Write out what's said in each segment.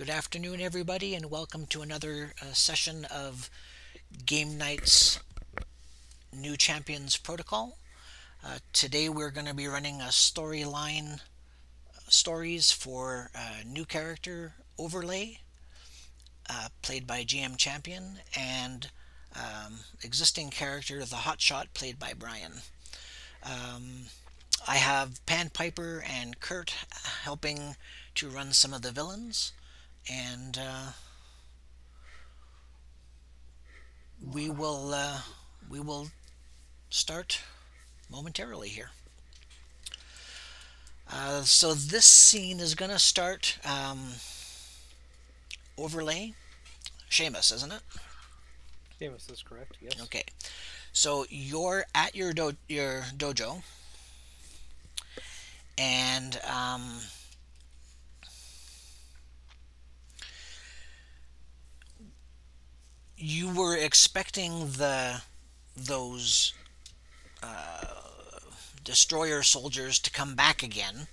Good afternoon, everybody, and welcome to another session of Game Night's New Champions Protocol. Today we're going to be running a storyline stories for new character Overlay, played by GM Champion, and existing character The Hotshot, played by Brian. I have Pan Piper and Kurt helping to run some of the villains, and we will start momentarily here. So this scene is gonna start Overlay Seamus, isn't it? Seamus is correct. Yes. Okay. So you're at your dojo, and you were expecting those destroyer soldiers to come back again,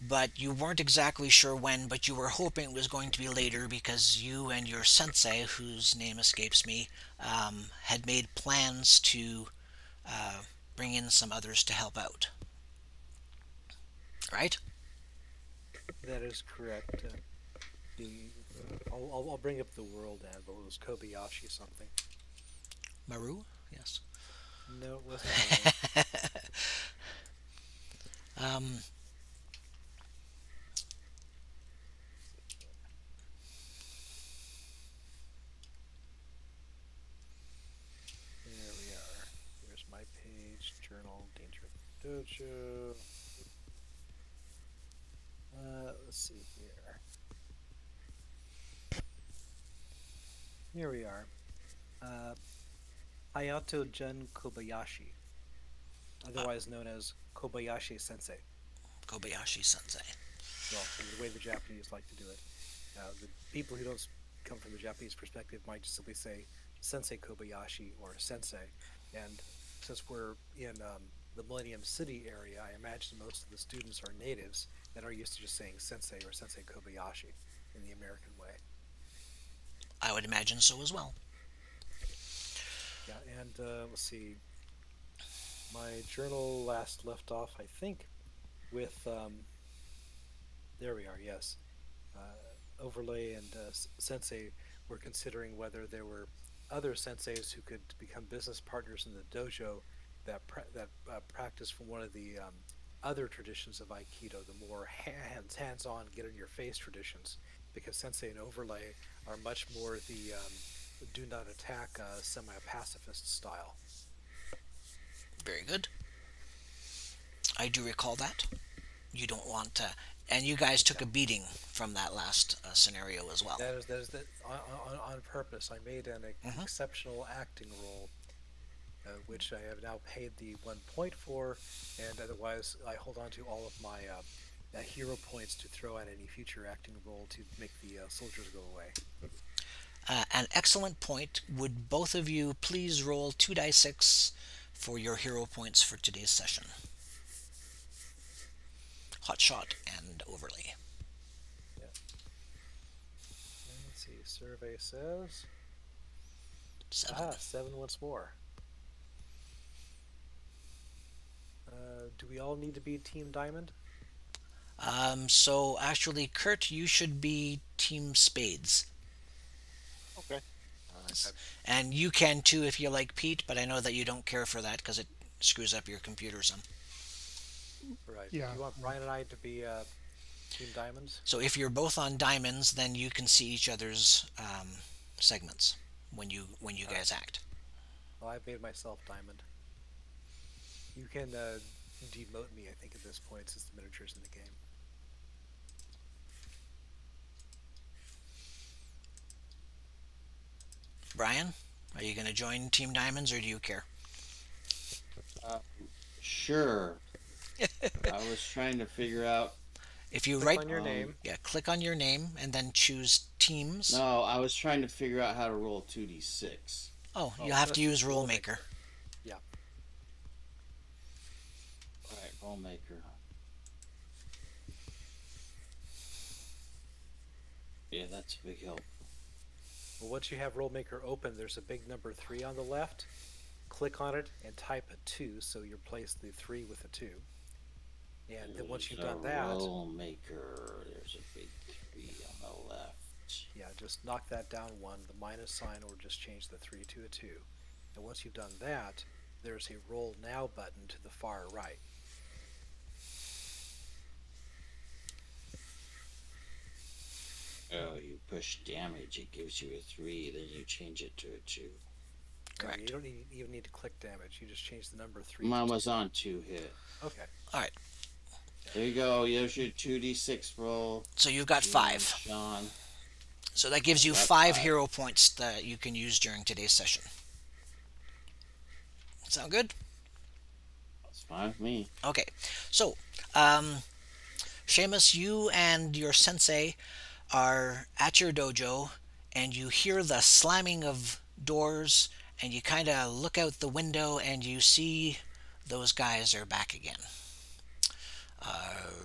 but you weren't exactly sure when, but you were hoping it was going to be later because you and your sensei, whose name escapes me, had made plans to bring in some others to help out. Right? That is correct. The I'll bring up the world anvil. It was Kobayashi something. Maru? Yes. No, it wasn't. um, There we are. Here's my page. Journal. Danger of the Dojo. Let's see here. Here we are. Hayato Jun Kobayashi, otherwise known as Kobayashi Sensei. Kobayashi Sensei. Well, the way the Japanese like to do it. The people who don't come from the Japanese perspective might just simply say Sensei Kobayashi or Sensei. And since we're in the Millennium City area, I imagine most of the students are natives and are used to just saying Sensei or Sensei Kobayashi in the American way. I would imagine so as well. Yeah, and let's see. My journal last left off, I think, with there we are. Yes, Overlay and Sensei were considering whether there were other senseis who could become business partners in the dojo that practice from one of the other traditions of Aikido, the more hands-on, get-in-your-face traditions, because Sensei and Overlay are much more the do not attack semi-pacifist style. Very good. I do recall that. You don't want to, and you guys took Yeah. a beating from that last scenario as well. That is that on purpose. I made an Mm-hmm. exceptional acting role, which I have now paid the 1 point for, and otherwise I hold on to all of my hero points to throw at any future acting role to make the soldiers go away. An excellent point. Would both of you please roll 2d6 for your hero points for today's session? Hotshot and Overlay. Yeah. And let's see. Survey says 7. 7 once more. Do we all need to be Team Diamond? So actually, Kurt, you should be Team Spades. Okay. And you can too if you like Pete, but I know that you don't care for that because it screws up your computer some. Right. Yeah. Do you want Brian and I to be Team Diamonds? So if you're both on diamonds, then you can see each other's segments when you guys act. Well, I've made myself Diamond. You can demote me, I think, at this point, since the miniature's in the game. Brian, are you going to join Team Diamonds or do you care? Uh, sure. I was trying to figure out. If you Click write on your name. Yeah, click on your name and then choose teams. No, I was trying to figure out how to roll 2d6. Oh, Oh, you have that's to use just Rule Rolemaker. Maker. Yeah. All right, roll maker. Yeah, that's a big help. Well, once you have Rolemaker open, there's a big number 3 on the left. Click on it and type a 2, so you replace the 3 with a 2. And then once There's you've a done that, roll maker. There's a big 3 on the left. yeah, just knock that down one, the minus sign, or just change the 3 to a 2. And once you've done that, there's a roll now button to the far right. Oh, you push damage, it gives you a 3, then you change it to a 2. Yeah, Correct. you don't even need to click damage. You just change the number 3 Mine to was 2. on 2 hit. Okay. All right. There you go. There's your 2d6 roll. So you've got You and 5. Sean. So that gives you Got 5 5. hero points that you can use during today's session. Sound good? That's fine with me. Okay. So, Seamus, you and your sensei are at your dojo, and you hear the slamming of doors, and you kind of look out the window, and you see those guys are back again.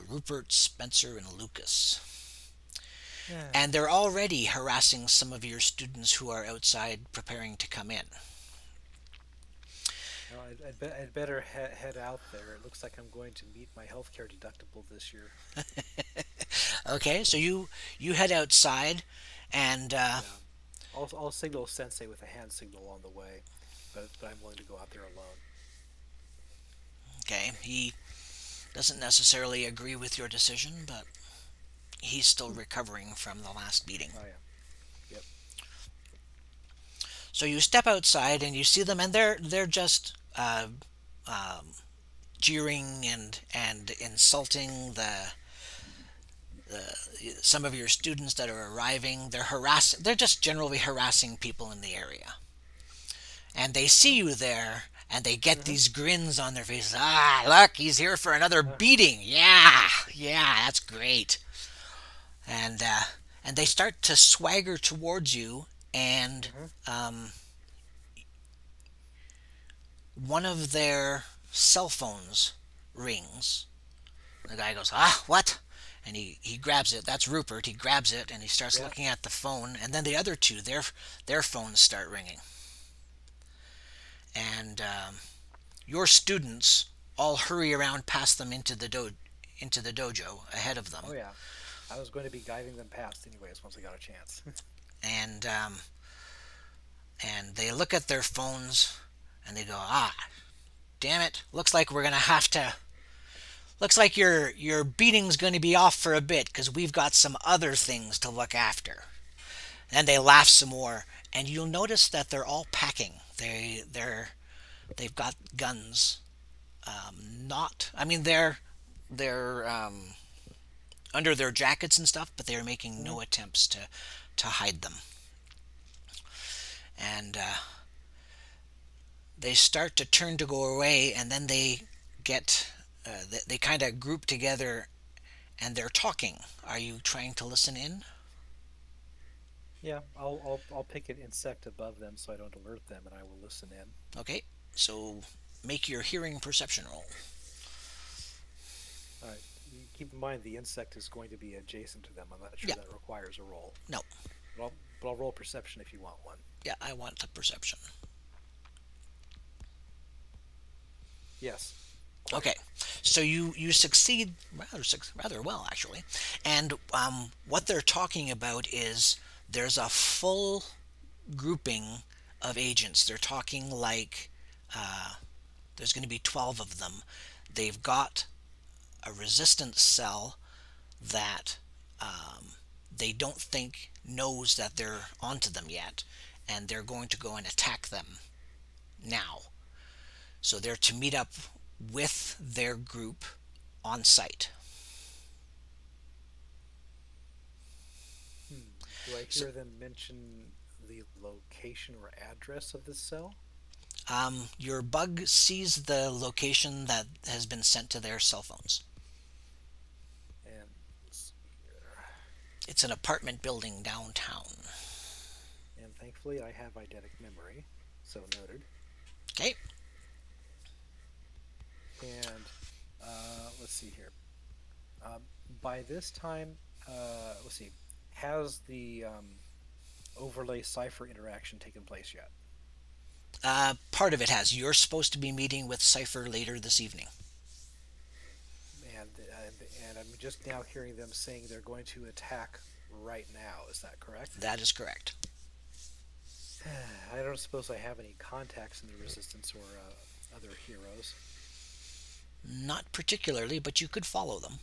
Rupert, Spencer, and Lucas. Yeah. And they're already harassing some of your students who are outside preparing to come in. No, I'd better head out there. It looks like I'm going to meet my healthcare deductible this year. Okay, so you head outside, and Yeah. I'll signal Sensei with a hand signal on the way, but I'm willing to go out there alone. okay, he doesn't necessarily agree with your decision, but he's still recovering from the last beating. Oh yeah. Yep. So you step outside and you see them, and they're just jeering and insulting the some of your students that are arriving. They're just generally harassing people in the area, and they see you there, and they get these grins on their faces. Ah, look, he's here for another beating. Yeah, that's great. And they start to swagger towards you, and one of their cell phones rings. The guy goes, ah, what? And he grabs it. That's Rupert. He grabs it and he starts Yeah. looking at the phone. And then the other two, their phones start ringing. And your students all hurry around past them into the dojo ahead of them. Oh yeah. I was going to be guiding them past anyways once I got a chance. And they look at their phones and they go, ah, damn it, looks like we're gonna have to. Looks like your beating's going to be off for a bit because we've got some other things to look after. And they laugh some more, and you'll notice that they're all packing. They've got guns. They're under their jackets and stuff, but they're making no attempts to hide them. And they start to turn to go away, and then they get they kind of group together, and they're talking. Are you trying to listen in? Yeah, I'll pick an insect above them so I don't alert them, and I will listen in. Okay, so make your hearing perception roll. All right. Keep in mind the insect is going to be adjacent to them. I'm not sure Yeah. that requires a roll. No. But I'll roll perception if you want one. Yeah, I want the perception. Yes. Okay, so you succeed rather well, actually. And what they're talking about is there's a full grouping of agents. They're talking like there's going to be 12 of them. They've got a resistance cell that they don't think knows that they're onto them yet, and they're going to go and attack them now. So they're to meet up with their group on site. Do I hear them mention the location or address of this cell? Your bug sees the location that has been sent to their cell phones. And let's see here. It's an apartment building downtown. And thankfully I have eidetic memory, so noted. Okay. And let's see here. By this time, let's see. has the overlay cipher interaction taken place yet? Part of it has. You're supposed to be meeting with Cypher later this evening. And I'm just now hearing them saying they're going to attack right now. Is that correct? That is correct. I don't suppose I have any contacts in the Resistance or other heroes. Not particularly, but you could follow them.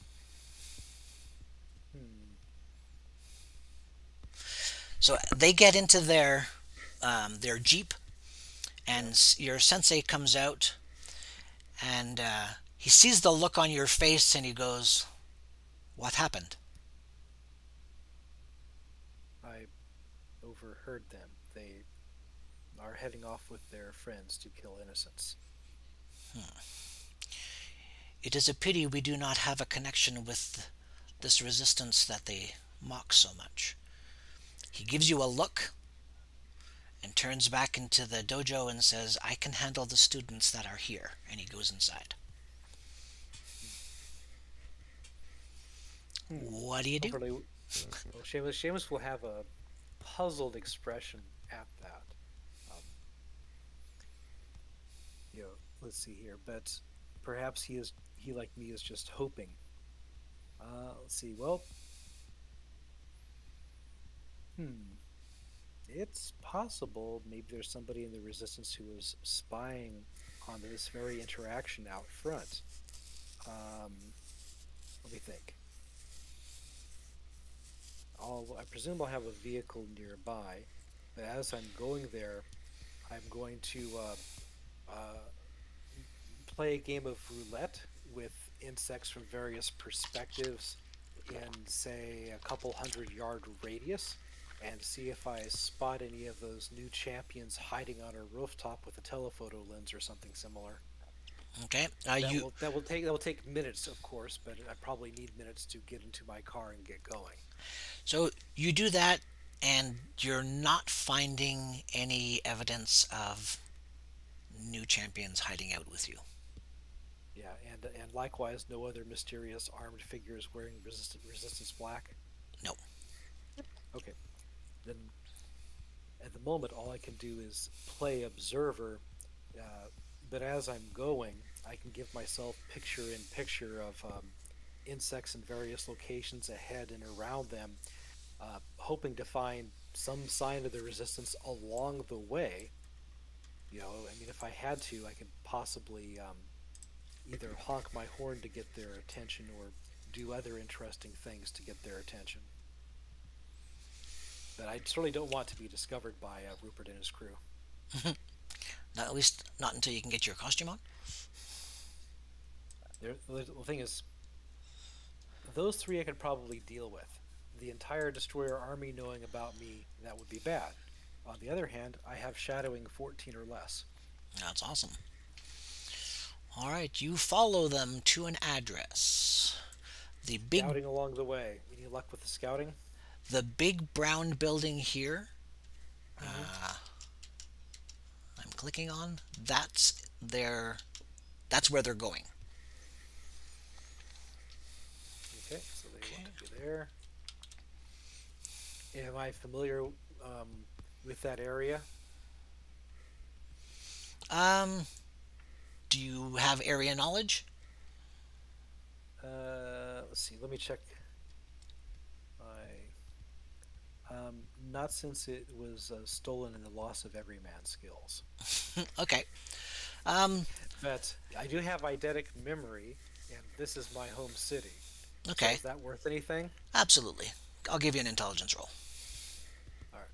So they get into their jeep, and your sensei comes out, and he sees the look on your face, and he goes, "What happened?" I overheard them. They are heading off with their friends to kill innocents. It is a pity we do not have a connection with this resistance that they mock so much. He gives you a look and turns back into the dojo and says, "I can handle the students that are here," and he goes inside. What do you do? Well, Seamus will have a puzzled expression at that. Let's see here, but perhaps he like me is just hoping. Let's see. Well, it's possible maybe there's somebody in the Resistance who is spying on this very interaction out front. Let me think. I presume I'll have a vehicle nearby, but as I'm going there, I'm going to play a game of roulette with insects from various perspectives in, say, a couple 100-yard radius, and see if I spot any of those new champions hiding on a rooftop with a telephoto lens or something similar. Okay. That will take minutes, of course, but I probably need minutes to get into my car and get going. So you do that, and you're not finding any evidence of new champions hiding out with you. Yeah, and likewise, no other mysterious armed figures wearing resistance black? No. Okay. Then, at the moment, all I can do is play observer, but as I'm going, I can give myself picture-in-picture of insects in various locations ahead and around them, hoping to find some sign of the resistance along the way. If I had to, I could possibly either honk my horn to get their attention or do other interesting things to get their attention. But I certainly don't want to be discovered by Rupert and his crew. Not, at least not until you can get your costume on. The thing is, those three I could probably deal with. The entire destroyer army knowing about me, that would be bad. On the other hand, I have shadowing 14 or less. That's awesome. All right, you follow them to an address. Scouting along the way. Any luck with the scouting? The big brown building here. I'm clicking on. That's where they're going. Okay, so they want to be there. Am I familiar with that area? Do you have area knowledge? Let's see. Let me check. Not since it was stolen in the loss of every man's skills. Okay. But I do have eidetic memory, and this is my home city. Okay. So is that worth anything? Absolutely. I'll give you an intelligence roll. All right.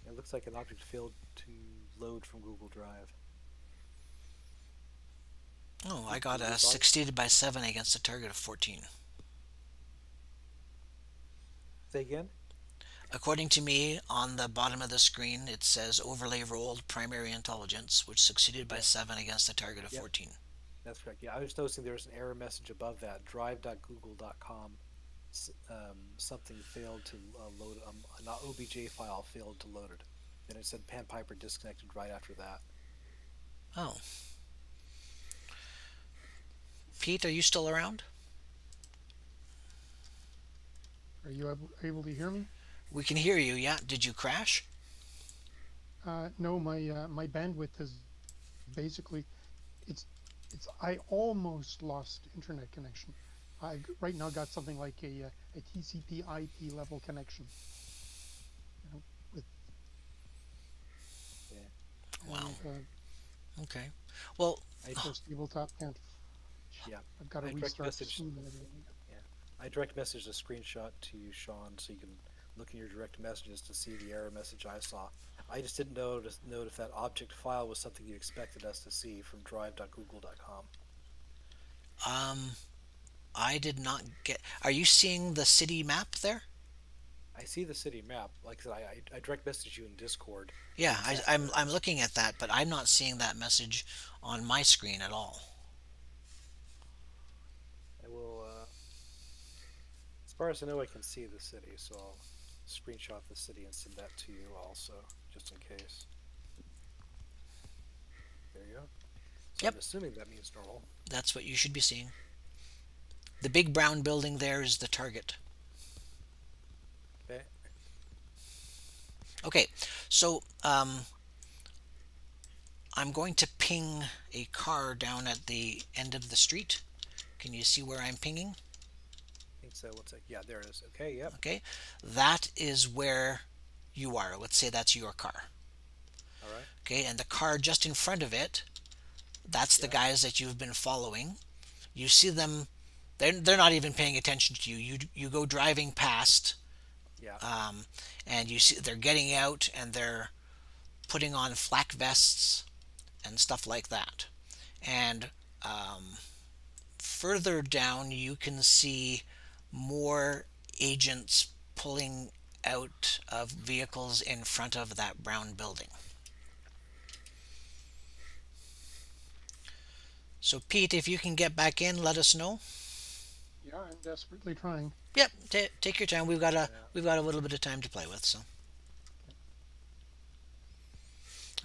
It looks like an object failed to load from Google Drive. Oh, I got a succeeded by 7 against a target of 14. Say again? According to me, on the bottom of the screen, it says overlay rolled primary intelligence, which succeeded by 7 against a target of 14. That's correct. Yeah, I was noticing there was an error message above that, drive.google.com something failed to load, an OBJ file failed to load it. And it said Panpiper disconnected right after that. Oh, Pete, are you still around? Are you able to hear me? We can hear you. Yeah. Did you crash? No, my bandwidth is basically it's I almost lost internet connection. I right now got something like a TCP/IP level connection. You know, with Yeah. Wow. and Okay. Well, I so tabletop can't. yeah. I've got to I direct restart the message. Steam and everything. Yeah. I direct messaged a screenshot to you, Sean, so you can look in your direct messages to see the error message I saw. I just didn't note if that object file was something you expected us to see from drive.google.com. um, I did not get. Are you seeing the city map there? I see the city map. Like I said, I direct messaged you in Discord. Yeah, The exact I'm errors. looking at that, but I'm not seeing that message on my screen at all. I will, as far as I know, I can see the city, so I'll screenshot the city and send that to you also, just in case. There you go. So Yep, I'm assuming that means normal. that's what you should be seeing. The big brown building there is the target. Okay. Okay, so I'm going to ping a car down at the end of the street. Can you see where I'm pinging? I think so. What's that? Yeah, there it is. Okay, yep. Okay, that is where you are. Let's say that's your car. All right. Okay, and the car just in front of it, that's the Yeah. guys that you've been following. You see them, they're not even paying attention to you. You go driving past, Yeah. um, and you see they're getting out and they're putting on flak vests and stuff like that. And further down, you can see more agents pulling out of vehicles in front of that brown building. So, Pete, if you can get back in, let us know. Yeah, I'm desperately trying. Yep, take your time. Yeah. We've got a little bit of time to play with. So,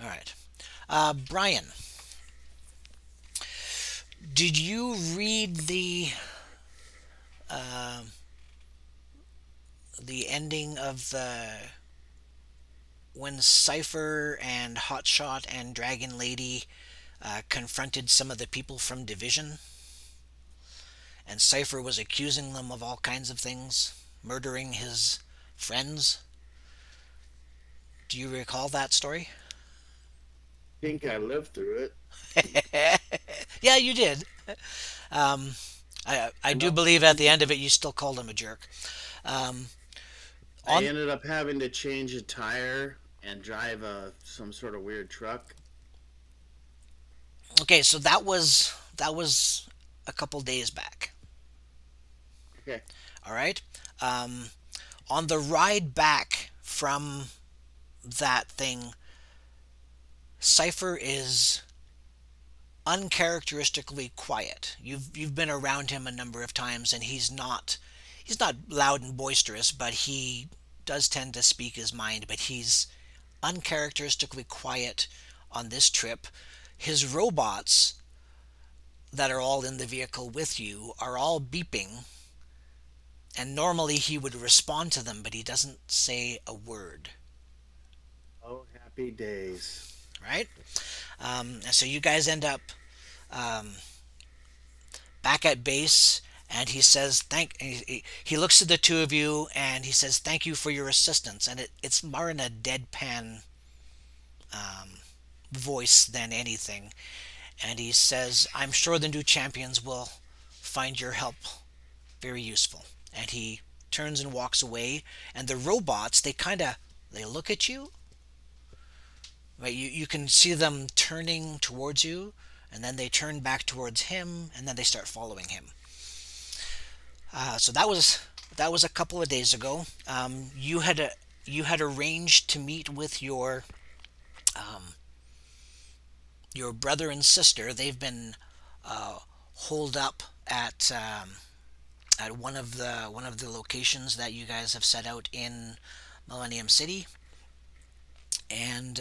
all right, Brian, did you read uh, the ending of the when Cypher and Hotshot and Dragon Lady confronted some of the people from Division, and Cypher was accusing them of all kinds of things, murdering his friends? Do you recall that story? Think I lived through it. Yeah, you did. Um, I I do know. believe at the end of it you still called him a jerk. Um, I on ended up having to change a tire and drive some sort of weird truck. Okay, so that was a couple days back. Okay. All right. Um, on the ride back from that thing, Cypher is uncharacteristically quiet. You've been around him a number of times, and he's not loud and boisterous, but he does tend to speak his mind. But he's uncharacteristically quiet on this trip. His robots that are all in the vehicle with you are all beeping, and normally he would respond to them, but he doesn't say a word. Oh, happy days. Right? And so you guys end up um, back at base, and he says he looks at the two of you and he says thank you for your assistance, and it's more in a deadpan voice than anything. And he says, I'm sure the new champions will find your help very useful. And he turns and walks away, and the robots, they look at you. Right? You can see them turning towards you, and then they turn back towards him, and then they start following him. So that was a couple of days ago. You had arranged to meet with um, your brother and sister. They've been holed up at at one of the locations that you guys have set out in Millennium City, and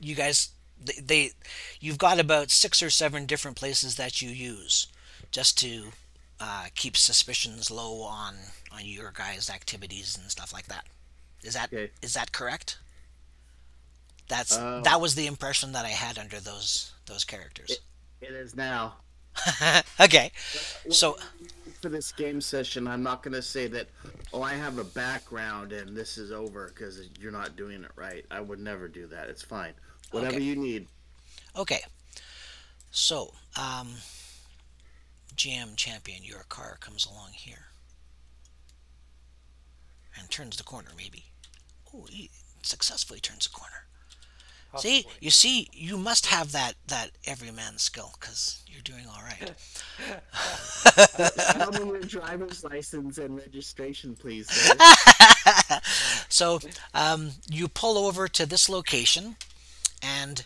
you guys they you've got about 6 or 7 different places that you use just to keep suspicions low on your guys' activities and stuff like that. Is that Okay. is that correct? Um, That was the impression that I had under those characters. it, it is now. Okay, so Whatever you need for this game session, I'm not going to say that, oh, I have a background and this is over because you're not doing it right. I would never do that. It's fine. Whatever okay, you need. okay. So GM champion, your car comes along here and turns the corner. Maybe. Oh, he successfully turns the corner. See, Possibly. you see, you must have that everyman skill because you're doing all right. Tell me your driver's license and registration, please, sir. So you pull over to this location, and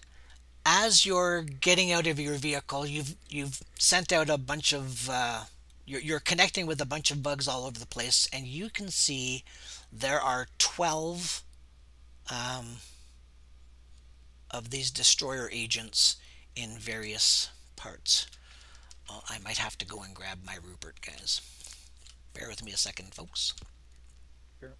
as you're getting out of your vehicle, you've sent out a bunch of you're connecting with a bunch of bugs all over the place, and you can see there are 12 um, of these destroyer agents in various parts. Oh, I might have to go and grab my Rupert, guys. Bear with me a second, folks. Sure.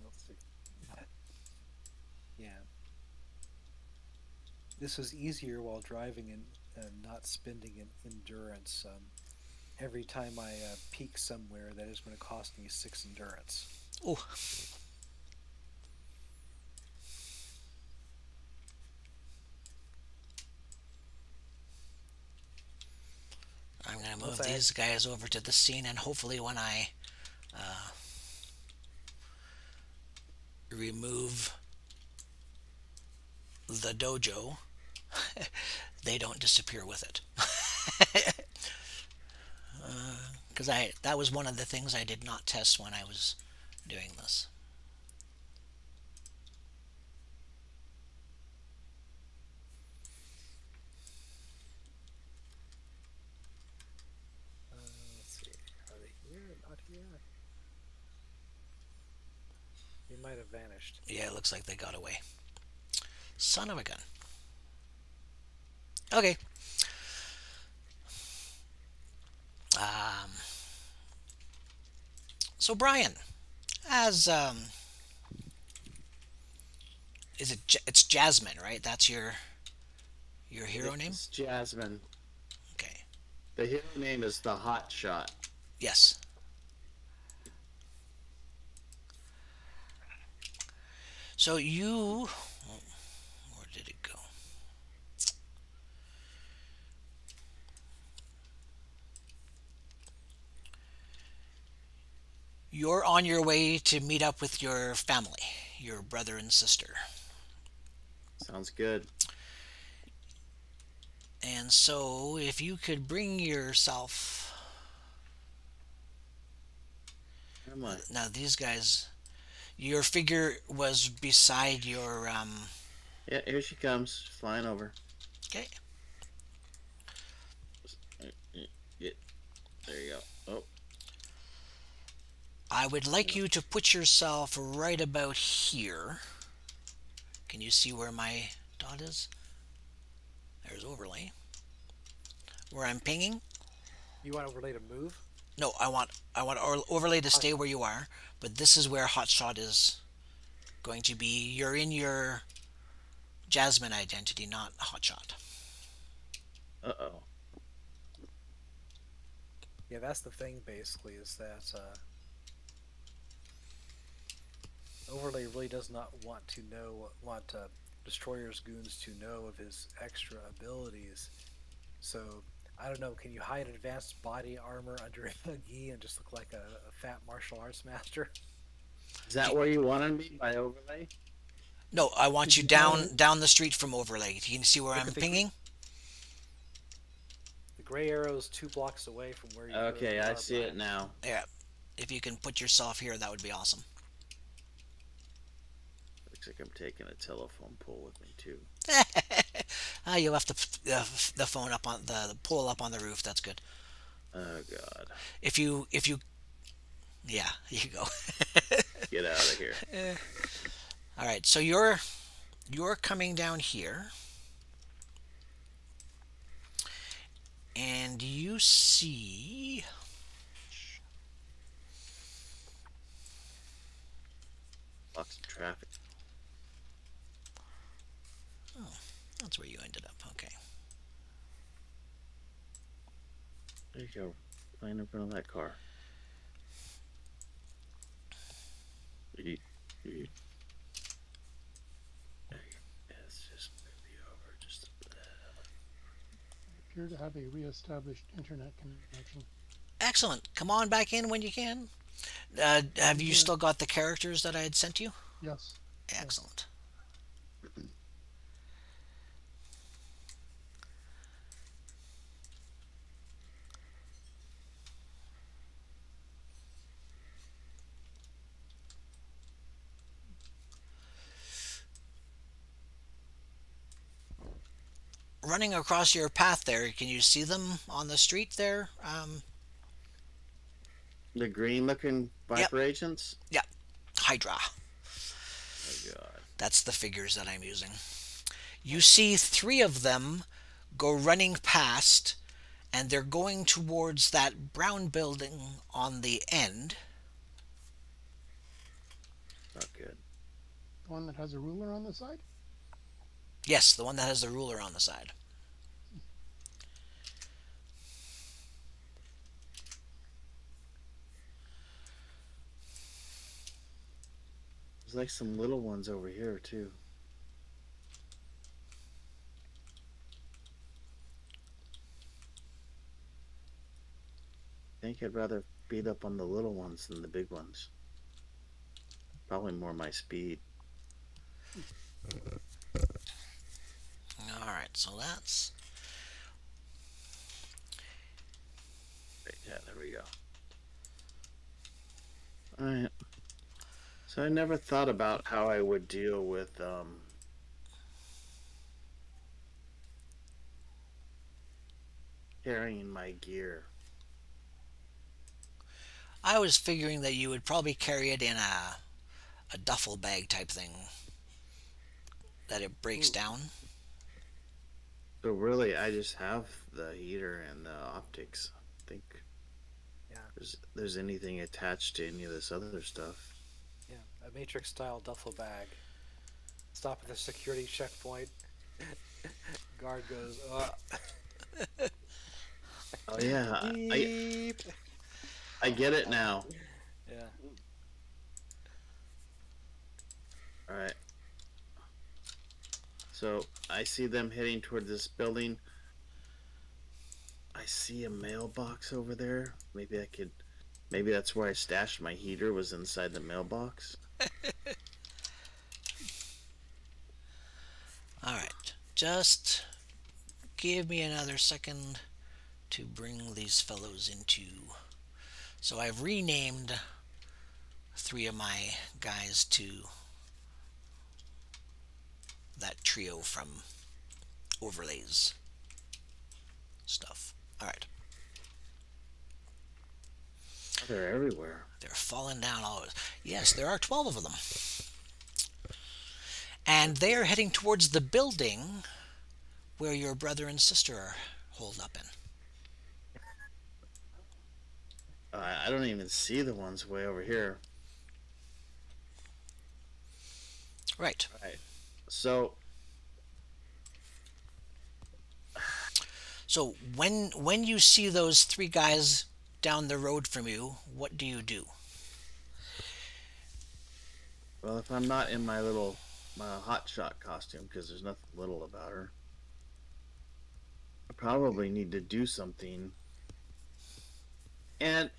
Let's see. Yeah. This was easier while driving and not spending an endurance. Every time I peak somewhere, that is going to cost me 6 endurance. Oh, I'm gonna Once move I these guys over to the scene, and hopefully, when I remove the dojo, they don't disappear with it. Because that was one of the things I did not test when I was doing this. let's see, are they here? Not here. They might have vanished. Yeah, it looks like they got away. Son of a gun. Okay. Um, so Brian, as is it? It's Jasmine, right? That's your hero name. It's Jasmine. Okay. The hero name is the Hot Shot. Yes. So you, where did it go? You're on your way to meet up with your family, your brother and sister. Sounds good. And so, if you could bring yourself. Where am I? Now, these guys. Your figure was beside your. Yeah, here she comes, flying over. Okay. Yeah, there you go. Oh, I would like you to put yourself right about here. Can you see where my dot is? There's overlay. Where I'm pinging. You want overlay to move? No, I want overlay to stay where you are, but this is where hotshot is going to be. You're in your Jasmine identity, not hotshot. uh-oh. Yeah, that's the thing. Basically, is that overlay really does not want destroyer's goons to know of his extra abilities. So I don't know. Can you hide advanced body armor under a gi and just look like a fat martial arts master? Is that where you wanted me by overlay? No, I want you down the street from overlay. You can see where Look I'm at the pinging. The gray arrow is 2 blocks away from where you Okay, are, I see it Brian. now. Yeah, if you can put yourself here, that would be awesome. Looks like I'm taking a telephone pole with me too. You left the phone up on the pole up on the roof. That's good. Oh God. If you yeah, you go. Get out of here. All right, so you're coming down here, and you see Lots of traffic. that's where you ended up. Okay. There you go. Flying in front of that car. Yeet, yeet. There you go. Let's just move you over just a bit. Appear to have a re-established internet connection. Excellent. Come on back in when you can. Have you still got the characters that I had sent you? Yes. Excellent. Running across your path there, can you see them on the street there? The green looking Viper agents? Yeah, Hydra. Oh God. That's the figures that I'm using. You see 3 of them go running past, and they're going towards that brown building on the end. Not good. The one that has a ruler on the side? Yes, the one that has the ruler on the side. There's like some little ones over here too. I think I'd rather beat up on the little ones than the big ones. Probably more my speed. Alright, so that's... Right, yeah, there we go. Alright. So I never thought about how I would deal with carrying my gear. I was figuring that you would probably carry it in a duffel bag type thing. That it breaks down. So really, I just have the heater and the optics. I think Yeah. there's anything attached to any of this other stuff. Yeah, a Matrix-style duffel bag. Stop at the security checkpoint. Guard goes, Oh yeah, beep. I get it now. Yeah. All right. So I see them heading toward this building. I see a mailbox over there. Maybe that's where I stashed my heater, was inside the mailbox. Alright, just give me another second to bring these fellows into... So I've renamed 3 of my guys to that trio from Overlays stuff. Alright. They're everywhere. They're falling down all over. Yes, there are 12 of them. And they are heading towards the building where your brother and sister are holed up in. I don't even see the ones way over here. Right. Right. So when you see those 3 guys down the road from you, what do you do? well, if I'm not in my hotshot costume, because there's nothing little about her, I probably need to do something. And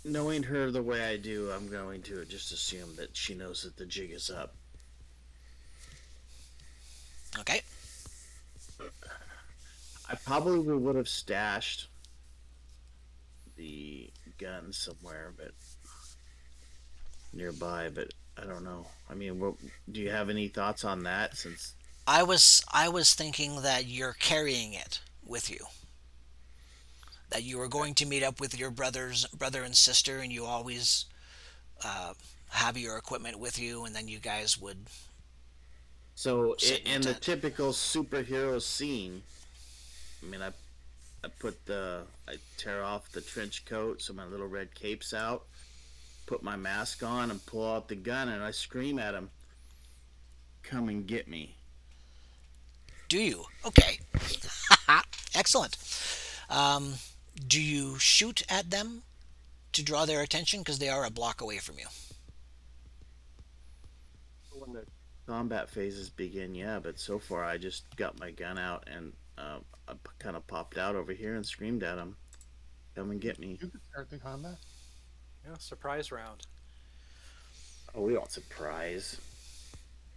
knowing her the way I do, I'm going to just assume that she knows that the jig is up. Okay. I probably would have stashed the gun somewhere, but nearby, but I don't know. I mean, do you have any thoughts on that? Since I was thinking that you're carrying it with you. That you were Okay. going to meet up with your brother and sister, and you always uh, have your equipment with you, and then you guys would so sit in the in the tent. typical superhero scene, I mean, I tear off the trench coat, so my little red cape's out, put my mask on, and pull out the gun, and I scream at him, "Come and get me!" Do you? Okay, excellent. Um, do you shoot at them to draw their attention because they are a block away from you? When the combat phases begin, yeah, but so far I just got my gun out and I kind of popped out over here and screamed at him, "Come and get me!" You could start the combat. Yeah, surprise round. Oh, we don't surprise.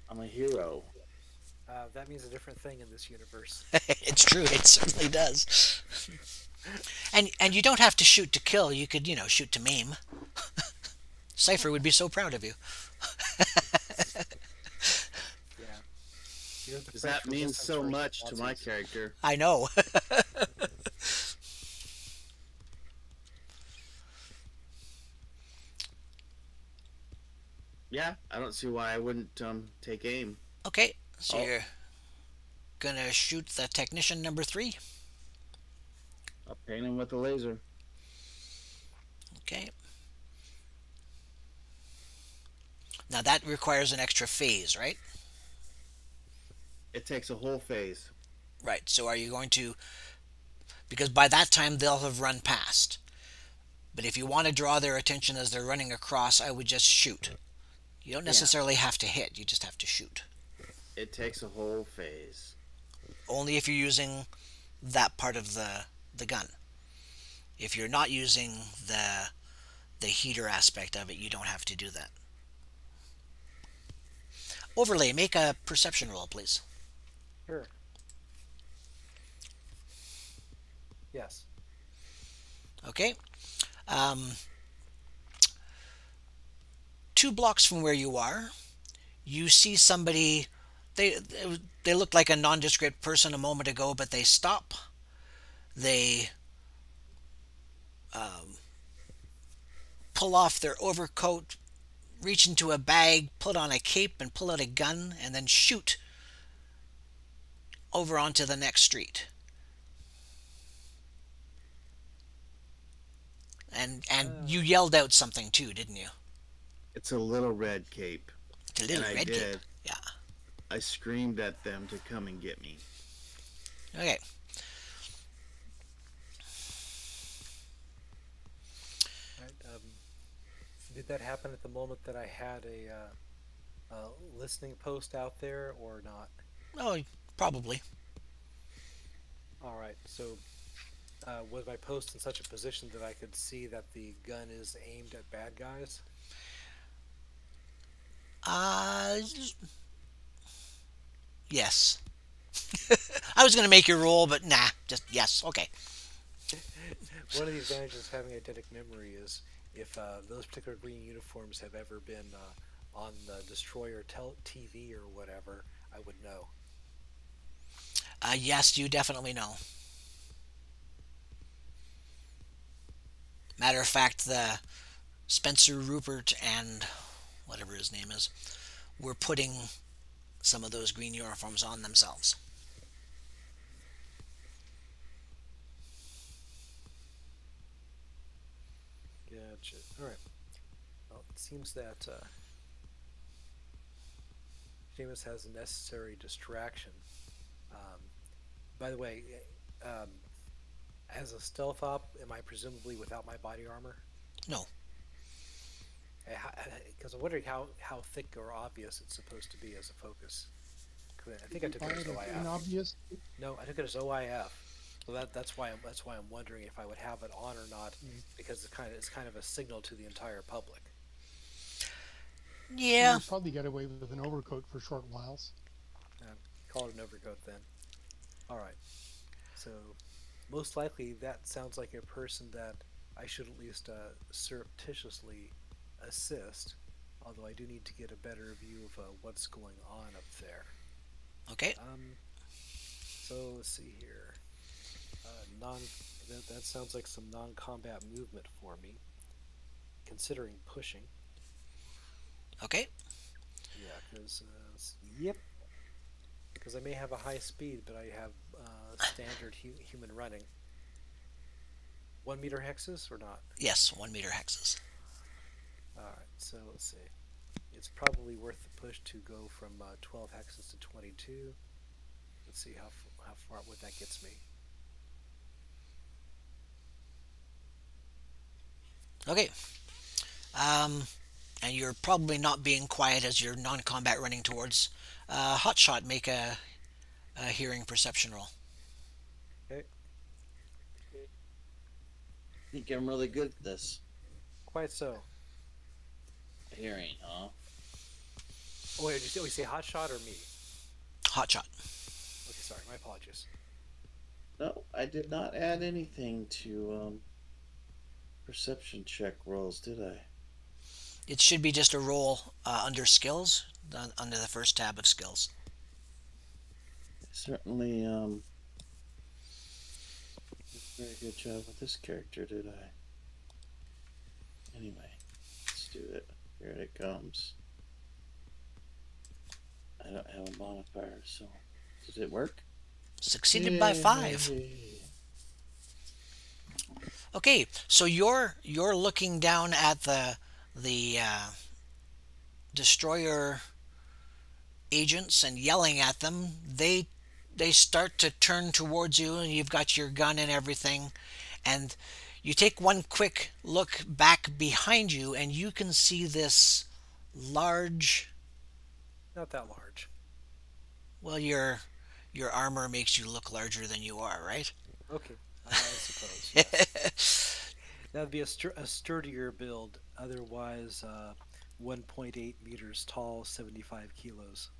I'm a hero. That means a different thing in this universe. It's true. It certainly does. And you don't have to shoot to kill. You could shoot to maim. Cipher would be so proud of you. Yeah. You know, the Because French that means resistance so versus much to my Nazis. character. I know. Yeah, I don't see why I wouldn't take aim. Okay, so I'll, you're gonna shoot the technician number three. I'll paint him with a laser. Okay. Now that requires an extra phase, right? It takes a whole phase. Right. So are you going to? Because by that time they'll have run past. But if you want to draw their attention as they're running across, I would just shoot. You don't Yeah, necessarily have to hit. You just have to shoot. it takes a whole phase. Only if you're using that part of the gun. If you're not using the heater aspect of it, you don't have to do that. Overlay, make a perception roll, please. Sure. Yes. Okay. Um, 2 blocks from where you are, you see somebody. They they looked like a nondescript person a moment ago, but they stop. They um, pull off their overcoat, reach into a bag, put on a cape, and pull out a gun, and then shoot over onto the next street. And you Uh, yelled out something too, didn't you? It's a little red cape. It's a And little I red cape. did. Yeah. I screamed at them to come and get me. Okay. right. Did that happen at the moment that I had a listening post out there or not? Oh, probably. All right. So was my post in such a position that I could see that the gun is aimed at bad guys? Uh, yes. I was gonna make your roll, but nah. Just yes. Okay. One of the advantages of having eidetic memory is if those particular green uniforms have ever been on the Destroyer TV or whatever, I would know. Yes, you definitely know. Matter of fact, the Spencer Rupert and whatever his name is were putting some of those green uniforms on themselves. Gotcha. All right. Well, it seems that Jameis has a necessary distraction. Um, by the way, um, as a stealth op, am I presumably without my body armor? No. Because I'm wondering how thick or obvious it's supposed to be as a focus. 'Cause I think I took it as Quite OIF. inobvious. No, I took it as OIF. So that's why I'm wondering if I would have it on or not, Mm. because it's kind of a signal to the entire public. Yeah. You'd probably get away with an overcoat for short whiles. Call it an overcoat then. All right. So most likely that sounds like a person that I should at least surreptitiously assist. Although I do need to get a better view of what's going on up there. Okay. So let's see here. Non that sounds like some non-combat movement for me, considering pushing. Okay. Yeah, because yep, because I may have a high speed, but I have standard human running. 1 meter hexes or not? Yes, 1 meter hexes. All right, so let's see. It's probably worth the push to go from 12 hexes to 22. Let's see how far what that gets me. Okay. And you're probably not being quiet as you're non-combat running towards. Hotshot, make a hearing perception roll. Okay, I think I'm really good at this. quite so. Hearing, huh? Oh wait, did you say hot shot or me? Hotshot. Okay, sorry, my apologies. No, I did not add anything to perception check rolls, did I? It should be just a roll under skills, under the first tab of skills. Certainly did a very good job with this character, did I? Anyway, let's do it. Here it comes. I don't have a modifier, so did it work? Succeeded by 5. Yay. Okay, so you're looking down at the destroyer agents and yelling at them. They start to turn towards you, and you've got your gun and everything, and you take one quick look back behind you, and you can see this large. Not that large. Well, your armor makes you look larger than you are, right? Okay, I suppose. Yes. That'd be a sturdier build. Otherwise, 1.8 meters tall, 75 kilos.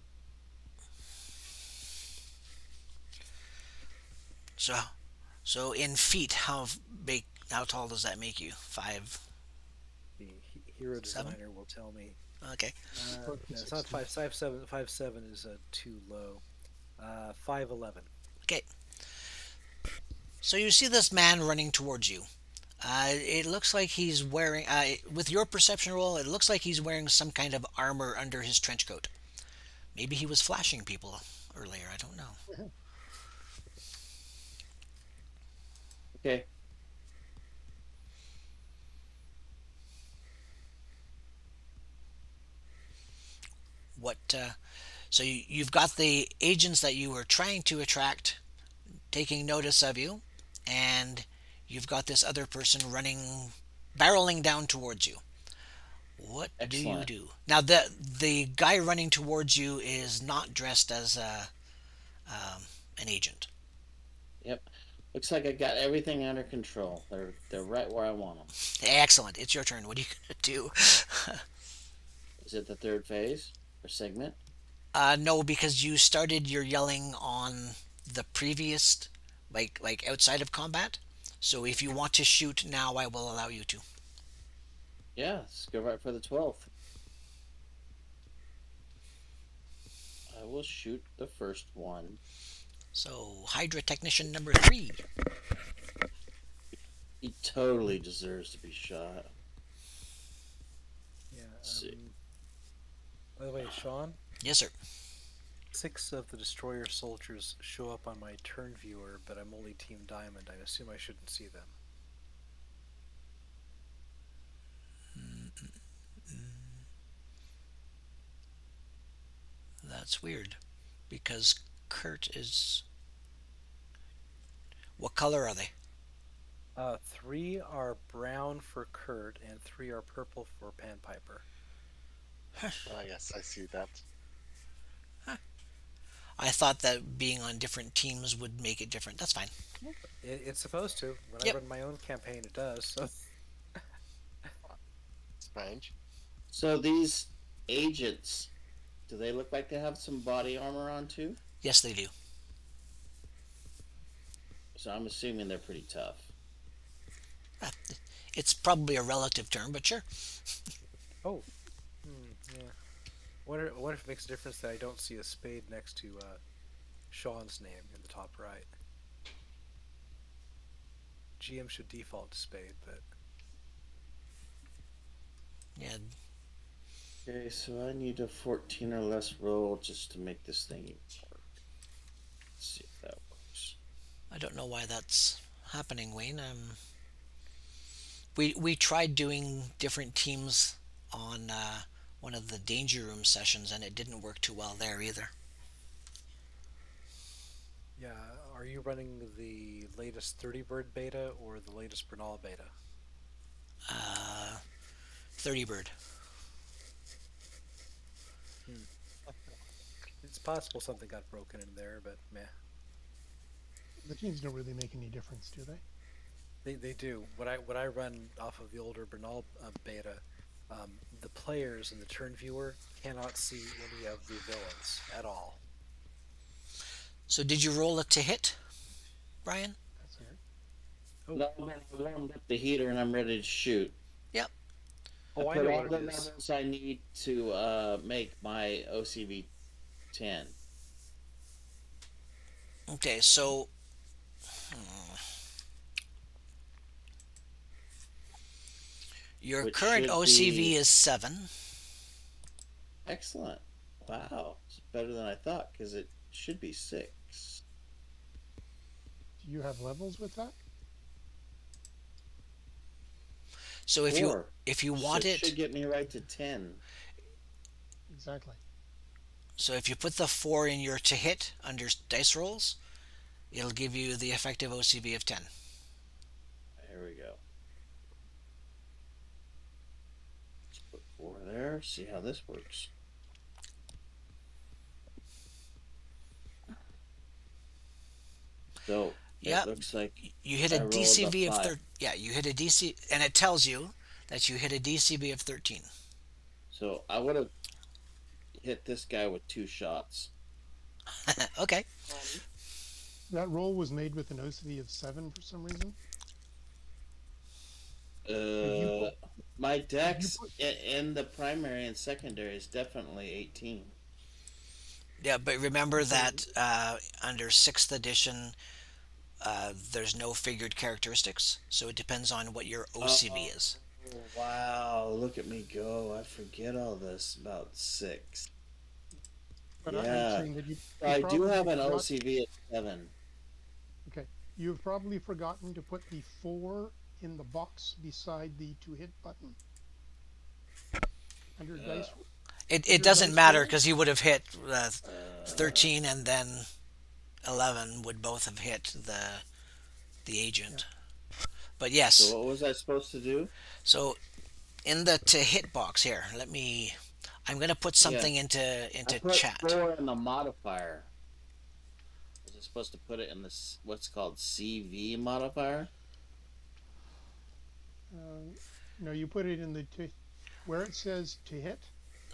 So in feet, how big, how tall does that make you? 5? The hero 7? designer will tell me. Okay. No, it's not 5'7". 5'7" is too low. 5'11". Okay. So you see this man running towards you. It looks like he's wearing, with your perception roll, it looks like he's wearing some kind of armor under his trench coat. Maybe he was flashing people earlier, I don't know. Okay. What, so you've got the agents that you were trying to attract taking notice of you, and you've got this other person running, barreling down towards you. What Excellent. do you do? Now, the guy running towards you is not dressed as an agent. Yep. Looks like I got everything under control. They're right where I want them. Excellent. It's your turn. What are you going to do? Is it the third phase or segment? No, because you started your yelling on the previous, like outside of combat. So if you want to shoot now, I will allow you to. Yeah, let's go right for the 12th. I will shoot the first one. So Hydra Technician number 3. He totally deserves to be shot. Yeah. Let's see. By the way, Sean, Yes, sir. 6 of the destroyer soldiers show up on my turn viewer, but I'm only Team Diamond. I assume I shouldn't see them. That's weird, because Kurt is. What color are they? 3 are brown for Kurt, and 3 are purple for Panpiper. Ah, yes, I see that. I thought that being on different teams would make it different. That's fine. It's supposed to. When Yep. I run my own campaign, it does. So. Strange. So these agents, do they look like they have some body armor on too? Yes, they do. So I'm assuming they're pretty tough. It's probably a relative term, but sure. Oh. What if it makes a difference that I don't see a spade next to Sean's name in the top right? GM should default to spade, but Yeah, Okay, so I need a 14 or less roll just to make this thing work. Let's see if that works. I don't know why that's happening, Wayne. We tried doing different teams on one of the Danger Room sessions, and it didn't work too well there either. yeah. Are you running the latest 30 bird beta or the latest Bernal beta? 30 bird. It's possible something got broken in there, but meh. The teams don't really make any difference, do they? They do. What I run off of the older Bernal beta, the players in the turn viewer cannot see any of the villains at all. So did you roll it to hit, Brian? That's weird. Oh, No, I warmed up the heater and I'm ready to shoot. Yep. oh, I Put know all what the it is. levels I need to make my OCV 10. Okay, so your Which current should OCV be- is 7. Excellent. Wow, it's better than I thought because it should be 6. Do you have levels with that? So if 4. you want Should it, get me right to 10. Exactly. so if you put the 4 in your to hit under dice rolls, it'll give you the effective OCV of 10. There we go. Let's put 4 there. See how this works. So Yep. it looks like You hit I a rolled a DCV of 5. Yeah, you hit a DC, and it tells you that you hit a DCV of 13. so. I would have hit this guy with 2 shots. Okay. That roll was made with an OCV of 7 for some reason. Uh, my dex put- in the primary and secondary is definitely 18. Yeah, but remember that under 6th edition, there's no figured characteristics, so it depends on what your OCV is. Oh, wow, look at me go. I forget all this about 6. But Yeah. I'm saying that you I do probably have an forgot- OCV at 7. Okay, you've probably forgotten to put the 4 in the box beside the to hit button. Under dice. It doesn't matter because you would have hit 13 and then 11 would both have hit the agent. But yes, So what was I supposed to do? so in the to hit box here, I'm going to put something I into put chat. 4 in the modifier. Was I supposed to put it in this what's called CV modifier? No, you put it in the where it says to hit.